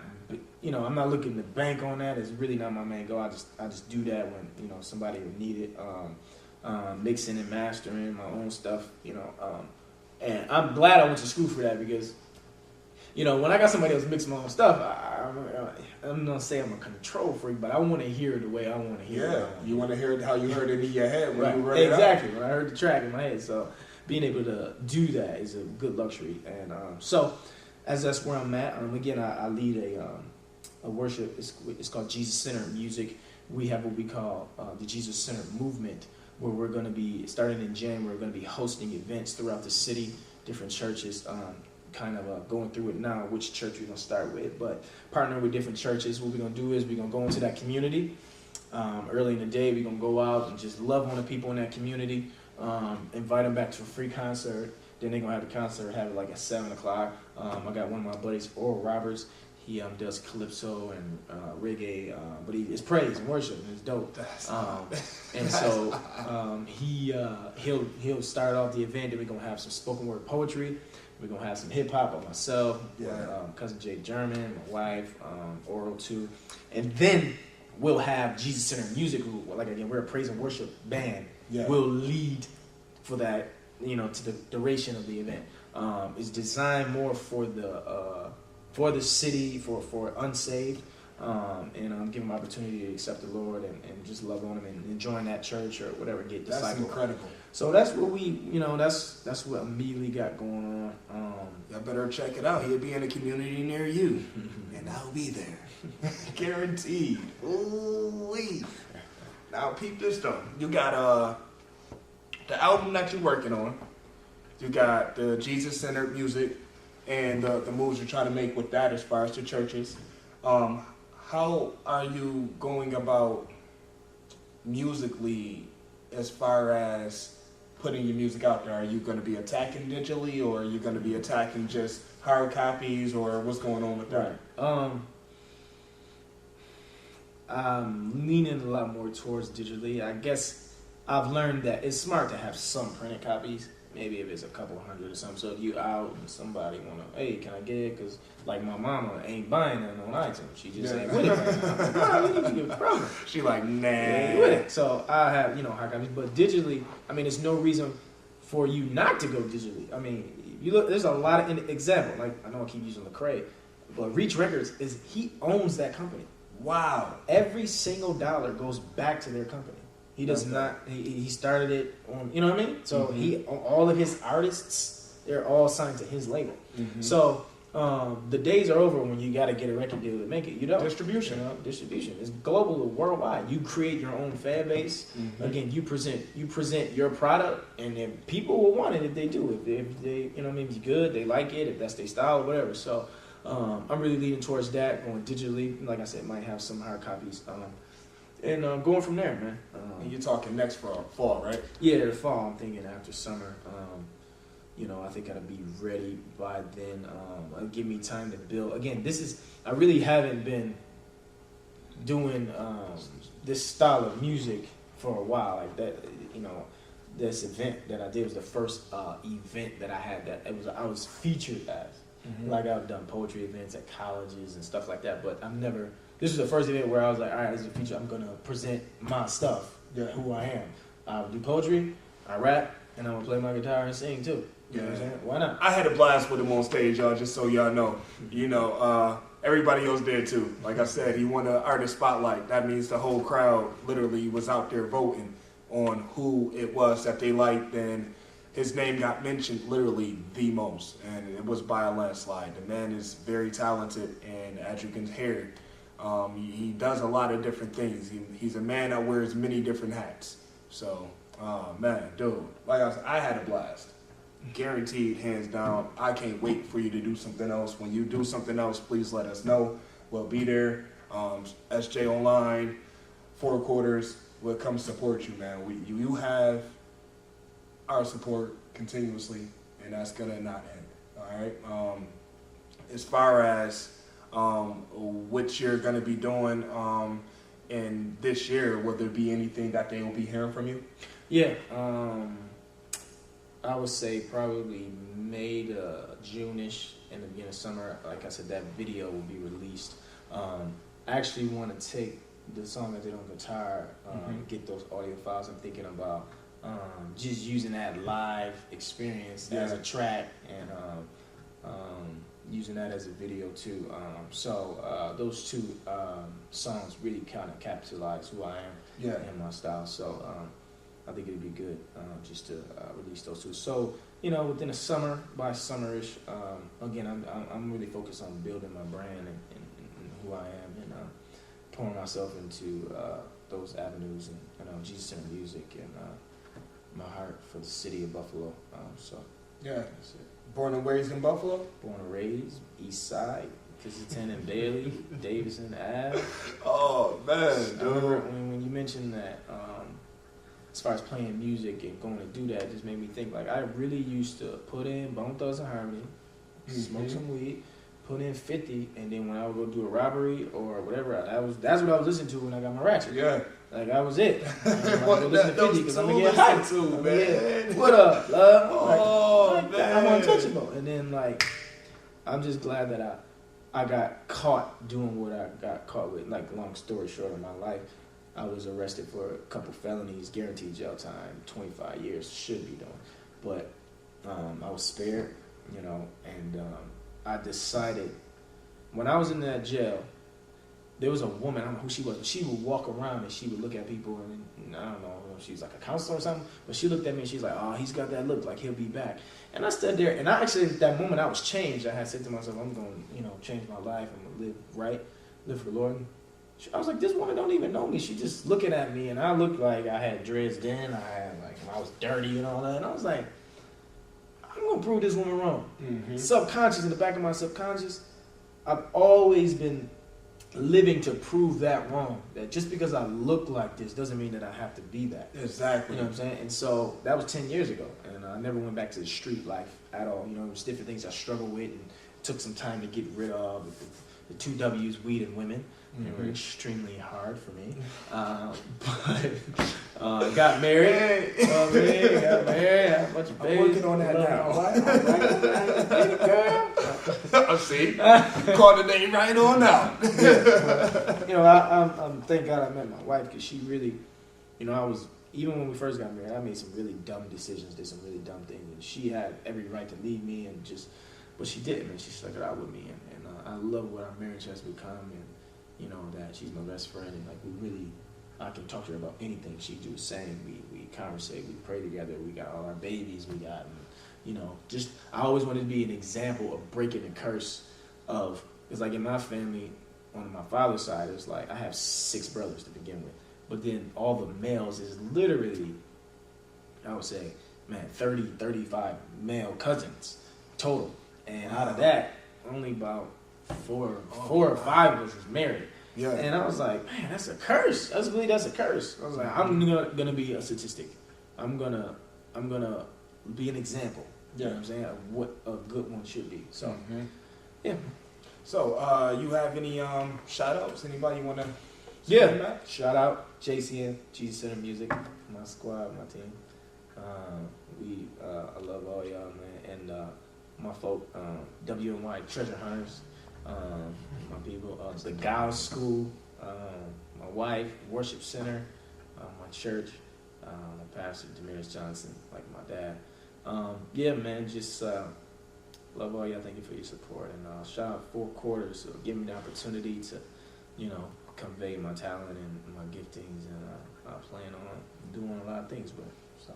[SPEAKER 3] I'm not looking to bank on that. It's really not my main goal. I just do that when somebody would need it. Mixing and mastering my own stuff. And I'm glad I went to school for that because when I got somebody else mix my own stuff, I'm gonna say I'm a control freak, but I want to hear it the way I want to hear it.
[SPEAKER 2] You want to hear it how you heard it in your head when you wrote
[SPEAKER 3] exactly
[SPEAKER 2] it out.
[SPEAKER 3] when I heard the track in my head. So being able to do that is a good luxury. And so as that's where I'm at. Again, I lead a worship. It's called Jesus Centered Music. We have what we call the Jesus Centered Movement, where we're going to be, starting in January, we're going to be hosting events throughout the city, different churches, going through it now, which church we're going to start with, but partnering with different churches. What we're going to do is we're going to go into that community. Early in the day, we're going to go out and just love on the people in that community, invite them back to a free concert. Then they're going to have the concert, have it like at 7 o'clock. I got one of my buddies, Oral Roberts. He does calypso and reggae, but it's praise and worship, and it's dope. And so he'll start off the event. Then we're gonna have some spoken word poetry. We're gonna have some hip hop by myself, cousin Jay German, my wife, Oral too, and then we'll have Jesus Centered Music. Who, like again, we're a praise and worship band. Will lead for that, to the duration of the event. It's designed more for the city, for unsaved, and give them opportunity to accept the Lord and just love on them and join that church or whatever, get discipled.
[SPEAKER 2] That's incredible.
[SPEAKER 3] So that's what that's what immediately got going on.
[SPEAKER 2] Y'all better check it out. He'll be in a community near you, and I'll be there, guaranteed. Ooh-wee. Now peep this though. You got the album that you're working on. You got the Jesus Centered Music. And the moves you're trying to make with that as far as the churches. How are you going about musically as far as putting your music out there? Are you going to be attacking digitally, or are you going to be attacking just hard copies, or what's going on with that?
[SPEAKER 3] Right. I'm leaning a lot more towards digitally. I guess I've learned that it's smart to have some printed copies maybe if it's a couple hundred or something. So if you out and somebody wanna, hey, can I get it? Because like my mama ain't buying nothing on iTunes. She just ain't with it. Right now. I'm like, Mom, you need to give a promo.
[SPEAKER 2] She like, nah.
[SPEAKER 3] Yeah, with it. So I have, hard copies, but digitally, I mean, there's no reason for you not to go digitally. I mean, you look, there's a lot of example. Like I know I keep using Lecrae, but Reach Records he owns that company.
[SPEAKER 2] Wow.
[SPEAKER 3] Every single dollar goes back to their company. He does not. He started it on. You know what I mean? So all of his artists, they're all signed to his label. So the days are over when you got to get a record deal to make it. You don't.
[SPEAKER 2] Distribution.
[SPEAKER 3] Distribution. It's global, worldwide. You create your own fan base. Again, you present your product, and then people will want it if they do. If they, maybe it's good, they like it, if that's their style, or whatever. So I'm really leaning towards that, going digitally. Like I said, might have some hard copies. And going from there, man.
[SPEAKER 2] And you're talking next fall, right?
[SPEAKER 3] Yeah, the fall. I'm thinking after summer. I think I'll be ready by then. It'll give me time to build. Again, I really haven't been doing this style of music for a while. Like that, this event that I did was the first event that I had that I was featured as. Like I've done poetry events at colleges and stuff like that, but this was the first event where I was like, all right, this is a feature. I'm going to present my stuff, who I am. I do poetry, I rap, and I'm going to play my guitar and sing too. You know what I'm saying? Why not?
[SPEAKER 2] I had a blast with him on stage, y'all, just so y'all know. Everybody else did too. Like I said, he won the artist spotlight. That means the whole crowd literally was out there voting on who it was that they liked, and his name got mentioned literally the most, and it was by a landslide. The man is very talented, and as you can hear, he does a lot of different things. He's a man that wears many different hats. So, man, dude, like I said, I had a blast. Guaranteed, hands down. I can't wait for you to do something else. When you do something else, please let us know. We'll be there. SJ Online, 4 Quarters, we'll come support you, man. You have our support continuously, and that's gonna not end. All right. As far as what you're gonna be doing in this year, will there be anything that they will be hearing from you?
[SPEAKER 3] Yeah. I would say probably May to June-ish, in the beginning of summer. Like I said, that video will be released. I actually want to take the song I did on guitar, get those audio files. I'm thinking about just using that live experience as a track and using that as a video too. So those two songs really kind of capitalize who I am and my style. So I think it'd be good just to release those two. So within the summer, by summerish, again, I'm really focused on building my brand and who I am, and pouring myself into those avenues and Jesus Center music and my heart for the city of Buffalo. That's it.
[SPEAKER 2] Born and raised in Buffalo?
[SPEAKER 3] Born and raised, East Side, Kensington and Bailey, Davidson Ave.
[SPEAKER 2] Oh, man, dude.
[SPEAKER 3] I remember when you mentioned that, as far as playing music and going to do that, it just made me think, like, I really used to put in Bone Thugs and Harmony, smoke some weed, put in 50, and then when I would go do a robbery or whatever, that's what I was listening to when I got my ratchet.
[SPEAKER 2] Yeah.
[SPEAKER 3] Like, that was it. I'm
[SPEAKER 2] What
[SPEAKER 3] go listen to 50 because I'm going to get hyped.
[SPEAKER 2] to, man.
[SPEAKER 3] What up, love?
[SPEAKER 2] Oh, man.
[SPEAKER 3] I'm untouchable. And then, like, I'm just glad that I got caught doing what I got caught with. Like, long story short, in my life, I was arrested for a couple felonies, guaranteed jail time, 25 years, should be doing. But I was spared, and I decided, when I was in that jail, there was a woman, I don't know who she was, but she would walk around and she would look at people, and I don't know if she was like a counselor or something, but she looked at me and she's like, oh, he's got that look, like he'll be back. And I stood there, and I actually, at that moment, I was changed. I had said to myself, I'm going to, change my life, I'm going to live right, live for the Lord. And I was like, this woman don't even know me. She just looking at me, and I looked like I had dreads then, I was dirty and all that, and I was like, I'm going to prove this woman wrong. Subconscious, in the back of my subconscious, I've always been living to prove that wrong. That just because I look like this doesn't mean that I have to be that.
[SPEAKER 2] Exactly.
[SPEAKER 3] You know what I'm saying? And so that was 10 years ago, and I never went back to the street life at all. It was different things I struggled with and took some time to get rid of. the 2 W's, weed and women. They were extremely hard for me. But got married. Got married, had a bunch of babies.
[SPEAKER 2] I'm working on that now. See? You called the name right on out.
[SPEAKER 3] You know, I'm thank God I met my wife, because she really, you know, I was, even when we first got married, I made some really dumb decisions, did some really dumb things, and she had every right to leave me, and just, but she didn't, and she stuck it out with me, and I love what our marriage has become, and you know, that she's my best friend, and like we really, I can talk to her about anything she do. Same, we conversate, we pray together, we got all our babies, we got, and, you know, just I always wanted to be an example of breaking the curse of. It's like in my family, on my father's side, it's like I have 6 brothers to begin with, but then all the males is literally, I would say, man, 30, 35 male cousins total, and out of that, only about 4 or 5 of us is married.
[SPEAKER 2] Yeah.
[SPEAKER 3] And I was like, man, that's a curse. That's a curse. I was like, I'm gonna be a statistic. I'm gonna be an example. You know what I'm saying? Of what a good one should be. So, yeah.
[SPEAKER 2] So, you have any shout outs? Anybody you wanna
[SPEAKER 3] Yeah. Shout out JCN, Jesus Center Music, my squad, my team. I love all y'all, man, and my folk, WNY Treasure Hunters. My people, the Gauss School, my wife, Worship Center, my church, my pastor, Demiris Johnson, like my dad. Yeah, man, just love all y'all. Thank you for your support. And shout out 4 Quarters for giving me the opportunity to, you know, convey my talent and my giftings. And I plan on doing a lot of things with it. So,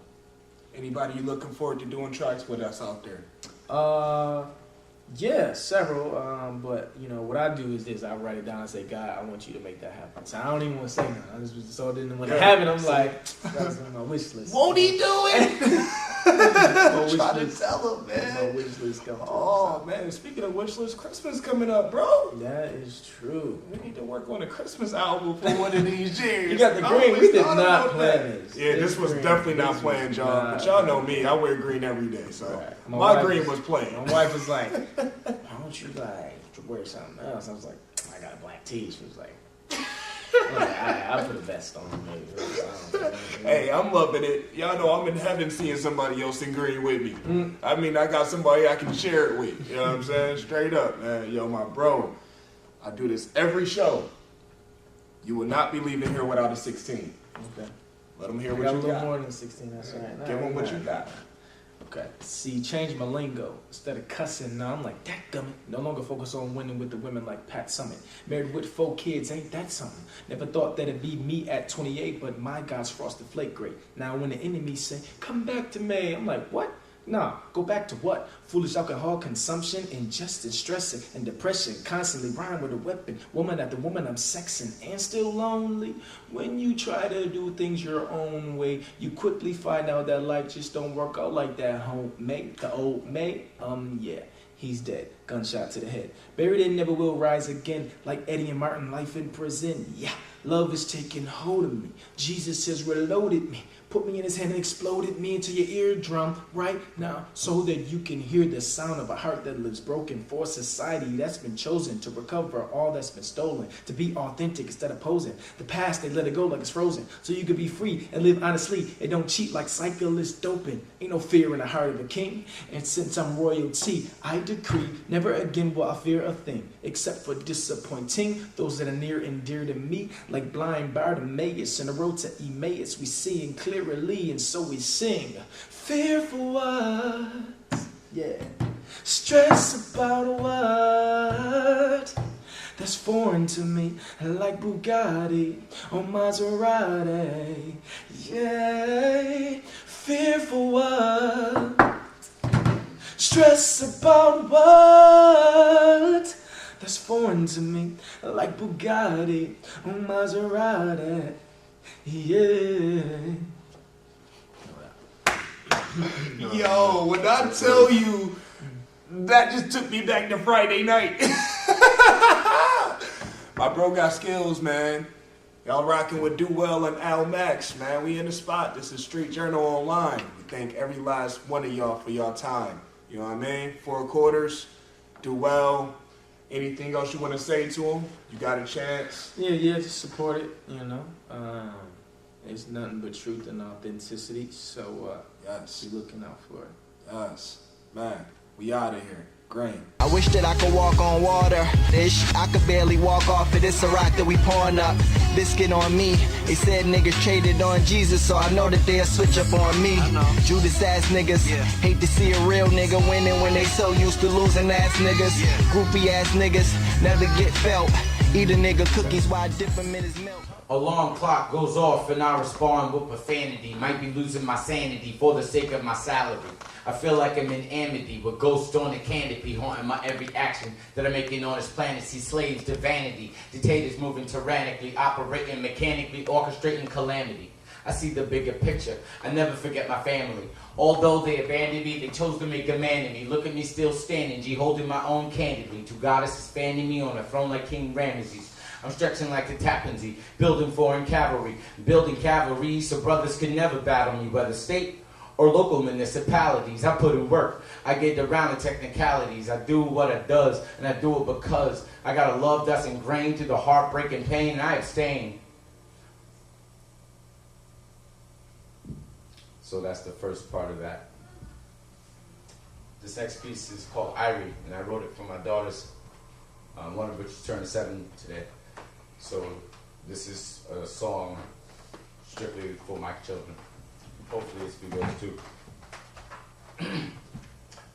[SPEAKER 2] anybody you looking forward to doing tracks with us out there?
[SPEAKER 3] Yeah, several. But you know what I do is this: I write it down and say, "God, I want you to make that happen." So I don't even want to say nothing. I just so then when it happens, I'm like, "That's on my wish list."
[SPEAKER 2] Won't he do it? Try to tell him, man.
[SPEAKER 3] My wish list comes.
[SPEAKER 2] Oh man, speaking of wish list, Christmas coming up, bro.
[SPEAKER 3] That is true.
[SPEAKER 2] We need to work on a Christmas album for one of these years.
[SPEAKER 3] You got the green. We did not plan this.
[SPEAKER 2] Yeah, this was definitely not planned, y'all. But y'all know me. I wear green every day, so
[SPEAKER 3] Right.
[SPEAKER 2] my green was planned.
[SPEAKER 3] My wife was like, "Why don't you like wear something else?" I was like, "I got a black tee." She was like, "I put a vest on maybe."
[SPEAKER 2] Hey, I'm loving it. Y'all know I'm in heaven seeing somebody else in green with me. I mean, I got somebody I can share it with. You know what I'm saying? Straight up, man. Yo, my bro, I do this every show. You will not be leaving here without a 16.
[SPEAKER 3] Okay.
[SPEAKER 2] Let them hear
[SPEAKER 3] I
[SPEAKER 2] what
[SPEAKER 3] got a
[SPEAKER 2] you
[SPEAKER 3] little
[SPEAKER 2] got.
[SPEAKER 3] more than 16. That's right.
[SPEAKER 2] Give them what you got.
[SPEAKER 3] Okay. See, change my lingo. Instead of cussing, now I'm like, dadgummit. No longer focus on winning with the women like Pat Summitt. Married with 4 kids, ain't that something? Never thought that it'd be me at 28, but my God's frosted flake great. Now when the enemy say, come back to me, I'm like, what? Nah, go back to what? Foolish alcohol consumption, injustice, stressing, and depression. Constantly rhyme with a weapon. Woman after woman, I'm sexing and still lonely. When you try to do things your own way, you quickly find out that life just don't work out like that, homemate. The old mate, yeah, he's dead. Gunshot to the head. Buried and never will rise again. Like Eddie and Martin, life in prison. Yeah, love is taking hold of me. Jesus has reloaded me. Put me in his hand and exploded me into your eardrum right now so that you can hear the sound of a heart that lives broken for society that's been chosen to recover all that's been stolen, to be authentic instead of posing. The past, they let it go like it's frozen so you could be free and live honestly and don't cheat like cyclists doping. Ain't no fear in the heart of a king, and since I'm royalty, I decree never again will I fear a thing except for disappointing those that are near and dear to me, like blind Bartimaeus in the road to Emmaus. We seeing clearly and so we sing. Fearful what? Yeah. Stress about what? That's foreign to me, like Bugatti or Maserati. Yeah. Fearful what? Stress about what? That's foreign to me, like Bugatti or Maserati. Yeah.
[SPEAKER 2] Yo, when I tell you, that just took me back to Friday night. My bro got skills, man. Y'all rocking with Do Well and Al Max, man. We in the spot. This is Street Journal Online. We thank every last one of y'all for y'all time. You know what I mean? 4 Quarters, Do Well, Anything else you want to say to them? You got a chance.
[SPEAKER 3] Yeah, just support it, you know. It's nothing but truth and authenticity, so
[SPEAKER 2] Yes.
[SPEAKER 3] be looking out for it.
[SPEAKER 2] Yes. Man, we out of here. Great.
[SPEAKER 1] I wish that I could walk on water. I could barely walk off it. It's a rock that we pouring up. Biscuit on me. They said niggas traded on Jesus, so I know that they'll switch up on me. Judas ass niggas. Hate to see a real nigga winning when they so used to losing ass niggas. Groupie ass niggas never get felt. Eat a nigga cookies while I dip him in his milk.
[SPEAKER 5] Alarm clock goes off and I respond with profanity. Might be losing my sanity for the sake of my salary. I feel like I'm in amity with ghosts on the canopy, haunting my every action that I'm making on this planet. See slaves to vanity, dictators moving tyrannically, operating mechanically, orchestrating calamity. I see the bigger picture. I never forget my family. Although they abandoned me, they chose to make a man of me. Look at me still standing, G, holding my own candidly. Two goddesses fanning me on a throne like King Ramesses. I'm stretching like the Tappanzee, building foreign cavalry, building cavalry so brothers can never battle me, whether state or local municipalities. I put in work, I get around the technicalities. I do what it does, and I do it because I got a love that's ingrained through the heartbreak and pain, and I abstain. So that's the first part of that. This next piece is called Irie, and I wrote it for my daughters, one of which is turning 7 today. So this is a song strictly for my children. Hopefully it's for yours too.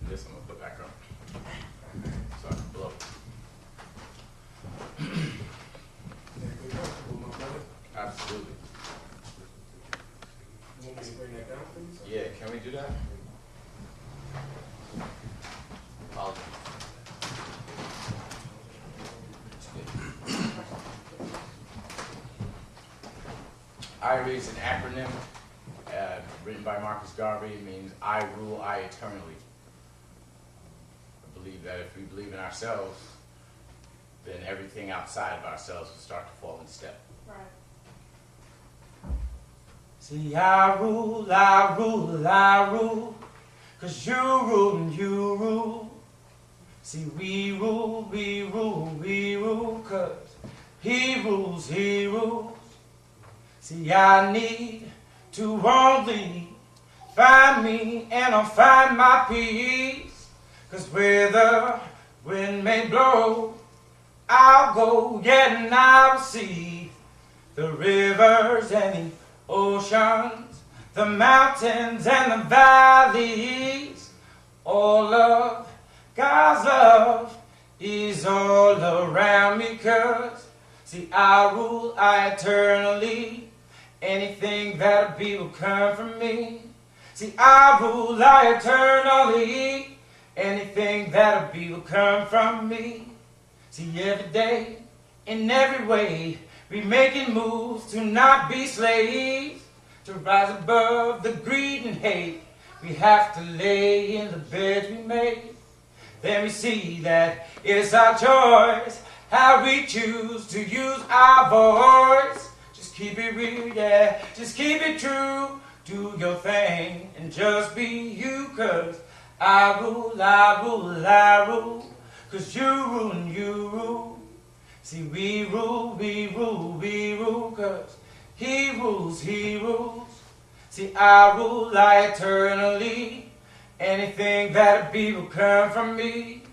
[SPEAKER 5] This I'm gonna put back on. So I can blow. Absolutely.
[SPEAKER 2] You want me to bring that down, please?
[SPEAKER 5] Yeah, can we do that? Apologies. IRE is an acronym written by Marcus Garvey. It means I rule, I eternally. I believe that if we believe in ourselves, then everything outside of ourselves will start to fall in step.
[SPEAKER 6] Right.
[SPEAKER 5] See, I rule, I rule, I rule, 'cause you rule and you rule. See, we rule, we rule, we rule, 'cause he rules, he rules. See, I need to only find me and I'll find my peace. 'Cause where the wind may blow, I'll go, yeah, and I'll see the rivers and the oceans, the mountains and the valleys. All of God's love is all around me, 'cause see, I rule, I eternally. Anything that'll be will come from me. See, I rule, I eternally. Anything that'll be will come from me. See, every day, in every way, we making moves to not be slaves, to rise above the greed and hate. We have to lay in the beds we made. Then we see that it's our choice how we choose to use our voice. Just keep it real, yeah, just keep it true. Do your thing and just be you, 'cause I rule, I rule, I rule, 'cause you rule and you rule. See, we rule, we rule, we rule, 'cause he rules, he rules. See, I rule, I eternally. Anything that'll be will come from me.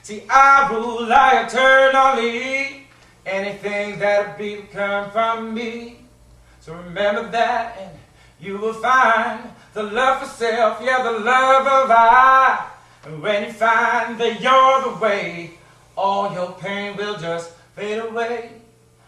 [SPEAKER 5] See, I rule, I eternally. Anything that'll be will come from me. So remember that, and you will find the love for self, yeah, the love of I. And when you find that you're the way, all your pain will just fade away.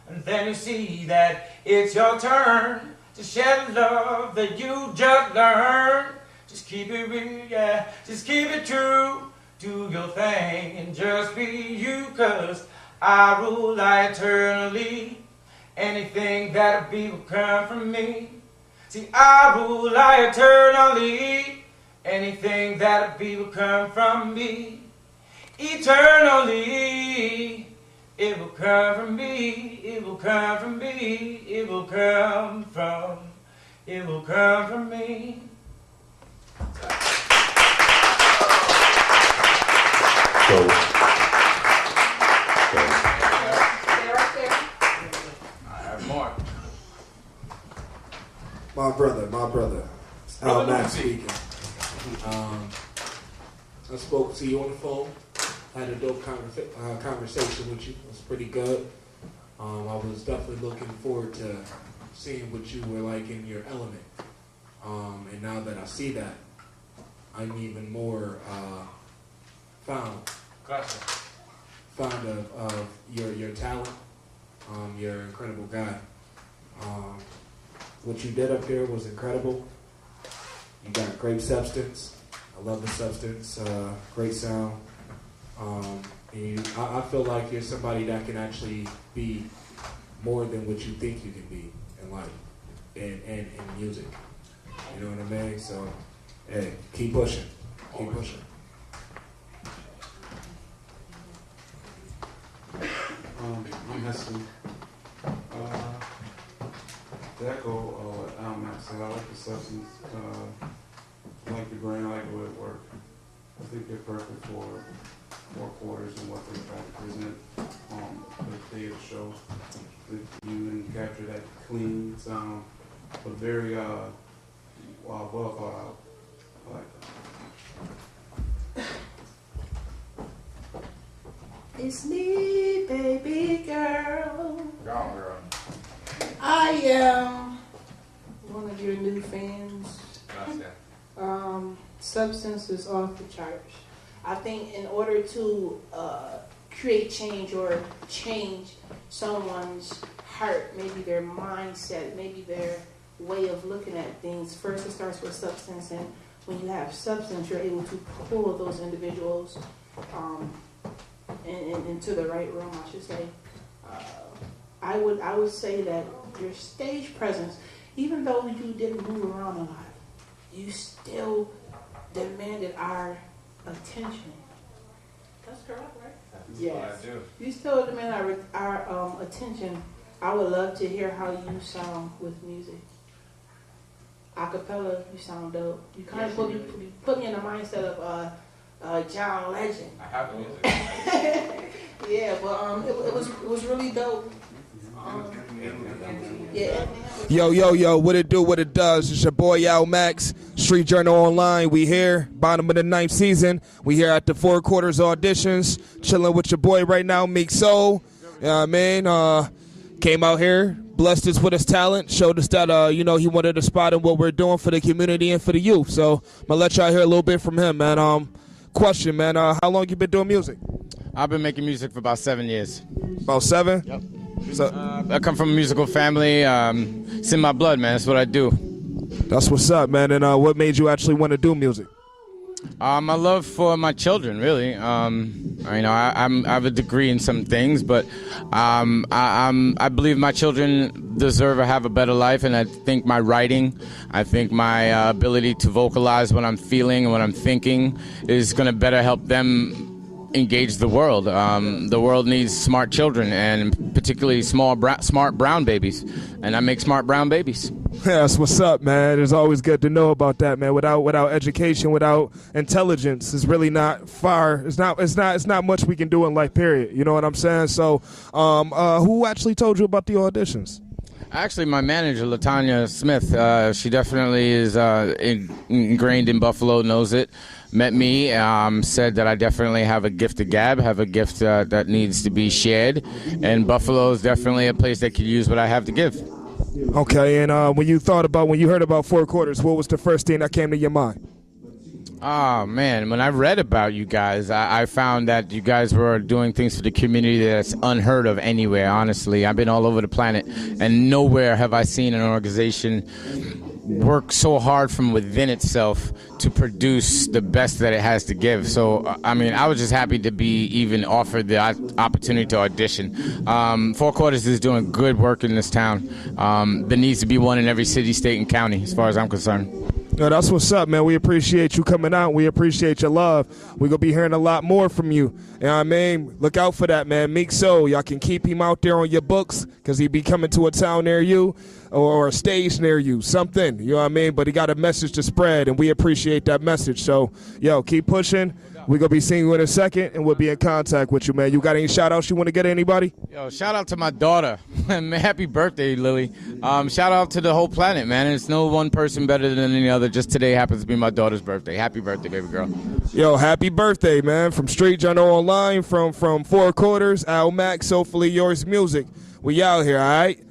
[SPEAKER 5] And then you see that it's your turn to share the love that you just learned. Just keep it real, yeah, just keep it true. Do your thing and just be you, 'cause I rule, I eternally. Anything that'll be will come from me. See, I rule, I eternally. Anything that'll be will come from me. Eternally. It will come from me, it will come from me, it will come from me.
[SPEAKER 7] So,
[SPEAKER 6] My brother, Al Max speaking. I spoke to you on the phone, had a dope conversation with you. It was pretty good. I was definitely looking forward to seeing what you were like in your element. And now that I see that, I'm even more fond of your talent. You're an incredible guy. What you did up here was incredible. You got great substance. I love the substance. Great sound. And I feel like you're somebody that can actually be more than what you think you can be in life and in music. You know what I mean? So, hey, keep pushing. Keep pushing.
[SPEAKER 7] I'm Heston. To echo what Al Max said, I like the substance, I like the grain, I like the way it works. I think they're perfect for 4 quarters and what they're trying to present for the day of the show. That you can capture that clean sound, but very well thought out. I like that.
[SPEAKER 8] It's me, baby girl.
[SPEAKER 5] Gone, girl.
[SPEAKER 8] I am one of your new fans.
[SPEAKER 5] Gracias.
[SPEAKER 8] Substance is off the charts. I think in order to create change or change someone's heart, maybe their mindset, maybe their way of looking at things, first it starts with substance, and when you have substance, you're able to pull those individuals into the right room, I should say. I would say that your stage presence, even though you didn't move around a lot, you still demanded our attention. That's correct, right?
[SPEAKER 5] That's
[SPEAKER 8] yes.
[SPEAKER 5] what I do.
[SPEAKER 8] You still demand our attention. I would love to hear how you sound with music. Acapella, you sound dope. You kind of put me in the mindset of John Legend.
[SPEAKER 5] I have the music.
[SPEAKER 8] Yeah, but it was really dope. Yeah.
[SPEAKER 9] Yo, what it do, what it does. It's your boy Al Max, Street Journal Online. We here, bottom of the 9th season. We here at the 4 quarters auditions, chilling with your boy right now, Meek Soul. You know what I mean? Came out here, blessed us with his talent, showed us that, he wanted a spot in what we're doing for the community and for the youth. So I'm going to let y'all hear a little bit from him, man. Question, man, how long you been doing music?
[SPEAKER 10] I've been making music for about 7 years.
[SPEAKER 9] About 7?
[SPEAKER 10] Yep.
[SPEAKER 9] So,
[SPEAKER 10] I come from a musical family. It's in my blood, man. That's what I do.
[SPEAKER 9] That's what's up, man. And what made you actually want to do music?
[SPEAKER 10] My love for my children, really. I have a degree in some things, but I believe my children deserve to have a better life, and I think my writing, I think my ability to vocalize what I'm feeling and what I'm thinking is going to better help them engage the world. The world needs smart children, and particularly smart brown babies, and I make smart brown babies.
[SPEAKER 9] Yeah, that's what's up, man. It's always good to know about that, man. Without education, without intelligence, it's really not far. It's not much we can do in life, period. You know what I'm saying? So, who actually told you about the auditions?
[SPEAKER 10] Actually, my manager, LaTanya Smith, she definitely is ingrained in Buffalo, knows it. Met me, said that I definitely have a gift to gab, have a gift that needs to be shared, and Buffalo is definitely a place that could use what I have to give.
[SPEAKER 9] Okay, and when you heard about 4 quarters, what was the first thing that came to your mind?
[SPEAKER 10] Oh, man, when I read about you guys, I found that you guys were doing things for the community that's unheard of anywhere, honestly. I've been all over the planet, and nowhere have I seen an organization work so hard from within itself to produce the best that it has to give. So, I mean, I was just happy to be even offered the opportunity to audition. 4 quarters is doing good work in this town. There needs to be one in every city, state, and county, as far as I'm concerned.
[SPEAKER 9] No, that's what's up, man. We appreciate you coming out. We appreciate your love. We're going to be hearing a lot more from you. You know what I mean? Look out for that, man. Meek Soul, y'all can keep him out there on your books because he be coming to a town near you or a stage near you, something. You know what I mean? But he got a message to spread, and we appreciate that message. So, yo, keep pushing. We're going to be seeing you in a second, and we'll be in contact with you, man. You got any shout-outs you want to get to anybody?
[SPEAKER 10] Yo, shout out to my daughter. Happy birthday, Lily. Shout out to the whole planet, man. It's no one person better than any other. Just today happens to be my daughter's birthday. Happy birthday, baby girl.
[SPEAKER 9] Yo, happy birthday, man. From Street Journal Online, from Four Quarters, Al Max, Soulfully Yours Music. We out here, all right?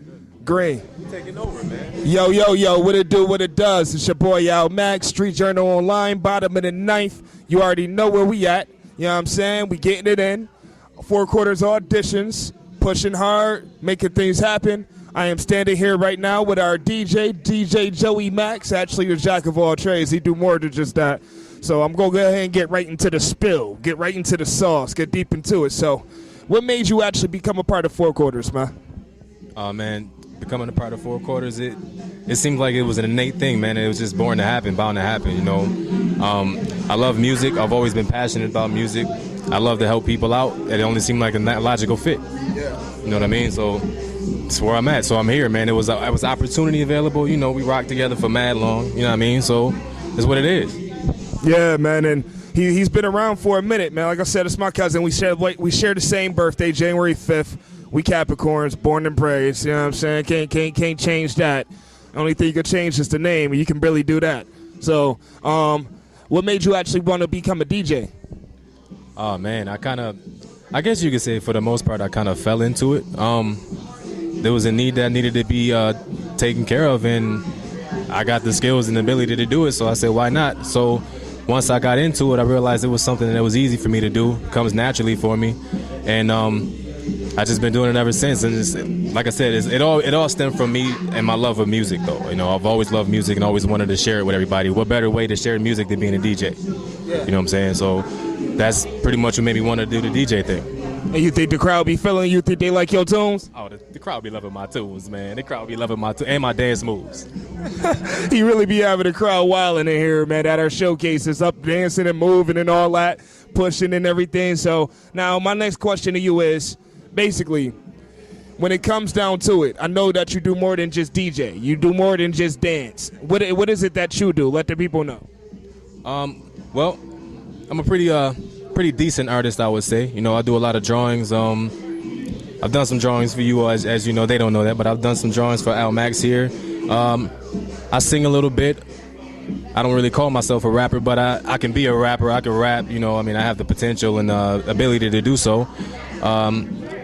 [SPEAKER 9] Green.
[SPEAKER 11] Taking over, man.
[SPEAKER 9] Yo, what it do, what it does. It's your boy Al Max, Street Journal Online, bottom of the ninth. You already know where we at. You know what I'm saying? We getting it in. Four Quarters auditions, pushing hard, making things happen. I am standing here right now with our DJ Joey Max. Actually, a jack of all trades. He do more than just that. So I'm going to go ahead and get right into the spill, get right into the sauce, get deep into it. So what made you actually become a part of Four Quarters, man?
[SPEAKER 11] Oh, man. Becoming a part of Four Quarters, it seemed like it was an innate thing, man. It was just born to happen, bound to happen, you know. I love music. I've always been passionate about music. I love to help people out. It only seemed like a logical fit. Yeah. You know what I mean? So it's where I'm at. So I'm here, man. It was opportunity available. You know, we rocked together for mad long. You know what I mean? So it's what it is.
[SPEAKER 9] Yeah, man. And he's been around for a minute, man. Like I said, it's my cousin. We share the same birthday, January 5th. We Capricorns, born and raised, you know what I'm saying? Can't change that. Only thing you can change is the name, and you can barely do that. So, what made you actually want to become a DJ?
[SPEAKER 11] Oh, man, I guess you could say for the most part, I kind of fell into it. There was a need that needed to be taken care of, and I got the skills and the ability to do it, so I said, why not? So once I got into it, I realized it was something that was easy for me to do, comes naturally for me, and I just been doing it ever since, and it's, like I said, it all stemmed from me and my love of music, though. You know, I've always loved music and always wanted to share it with everybody. What better way to share music than being a DJ? Yeah. You know what I'm saying? So that's pretty much what made me want to do the DJ thing.
[SPEAKER 9] And you think the crowd be feeling? You think they like your tunes?
[SPEAKER 11] Oh, the crowd be loving my tunes, man. The crowd be loving my tunes and my dance moves.
[SPEAKER 9] He really be having the crowd wilding in here, man. At our showcases, up dancing and moving and all that, pushing and everything. So now my next question to you is, basically, when it comes down to it, I know that you do more than just DJ. You do more than just dance. What is it that you do? Let the people know.
[SPEAKER 11] Well, I'm a pretty decent artist, I would say. You know, I do a lot of drawings. I've done some drawings for you, as you know. They don't know that, but I've done some drawings for Al Max here. I sing a little bit. I don't really call myself a rapper, but I can be a rapper. I can rap. You know, I mean, I have the potential and ability to do so.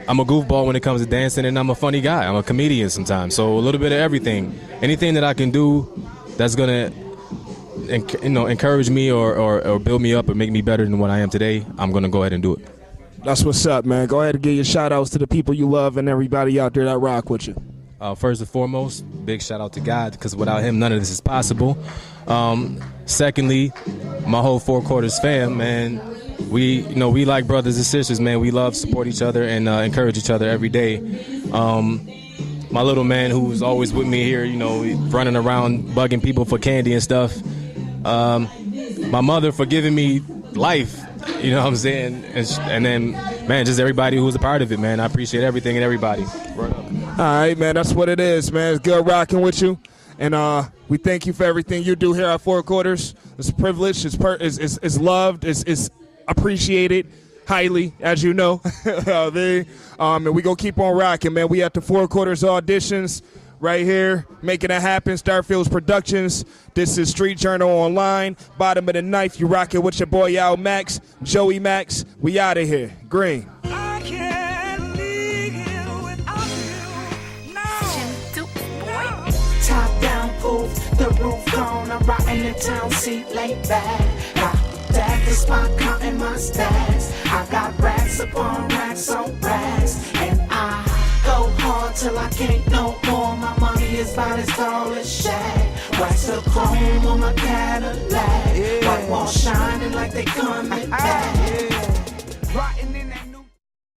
[SPEAKER 11] I'm a goofball when it comes to dancing, and I'm a funny guy. I'm a comedian sometimes, so a little bit of everything. Anything that I can do that's gonna, encourage me or build me up or make me better than what I am today, I'm gonna go ahead and do it.
[SPEAKER 9] That's what's up, man. Go ahead and give your shout outs to the people you love and everybody out there that rock with you.
[SPEAKER 11] First and foremost, big shout out to God, because without him, none of this is possible. Secondly, my whole Four Quarters fam, man. We like brothers and sisters, man. We love, support each other, and encourage each other every day. My little man, who's always with me here, you know, running around bugging people for candy and stuff. My mother for giving me life, you know what I'm saying? And then, man, just everybody who's a part of it, man. I appreciate everything and everybody.
[SPEAKER 9] All right, man, that's what it is, man. It's good rocking with you. And we thank you for everything you do here at Four Quarters. It's a privilege. It's loved. It's appreciated highly, as you know. And we gonna keep on rocking, man. We at the Four Quarters auditions right here, making it happen. Starfields Productions. This is Street Journal Online. Bottom of the ninth. You rocking with your boy Al Max, Joey Max. We out of here. Green.
[SPEAKER 12] I can't leave here without you. No. Top down, pool, the roof gone. I'm riding the town seat, laid back. That is my counting my stacks. I got racks upon racks on racks, and I go hard till I can't no more. My money is about as tall as Shaq. Wax the chrome on my Cadillac. White wall shining like they coming back. Riding in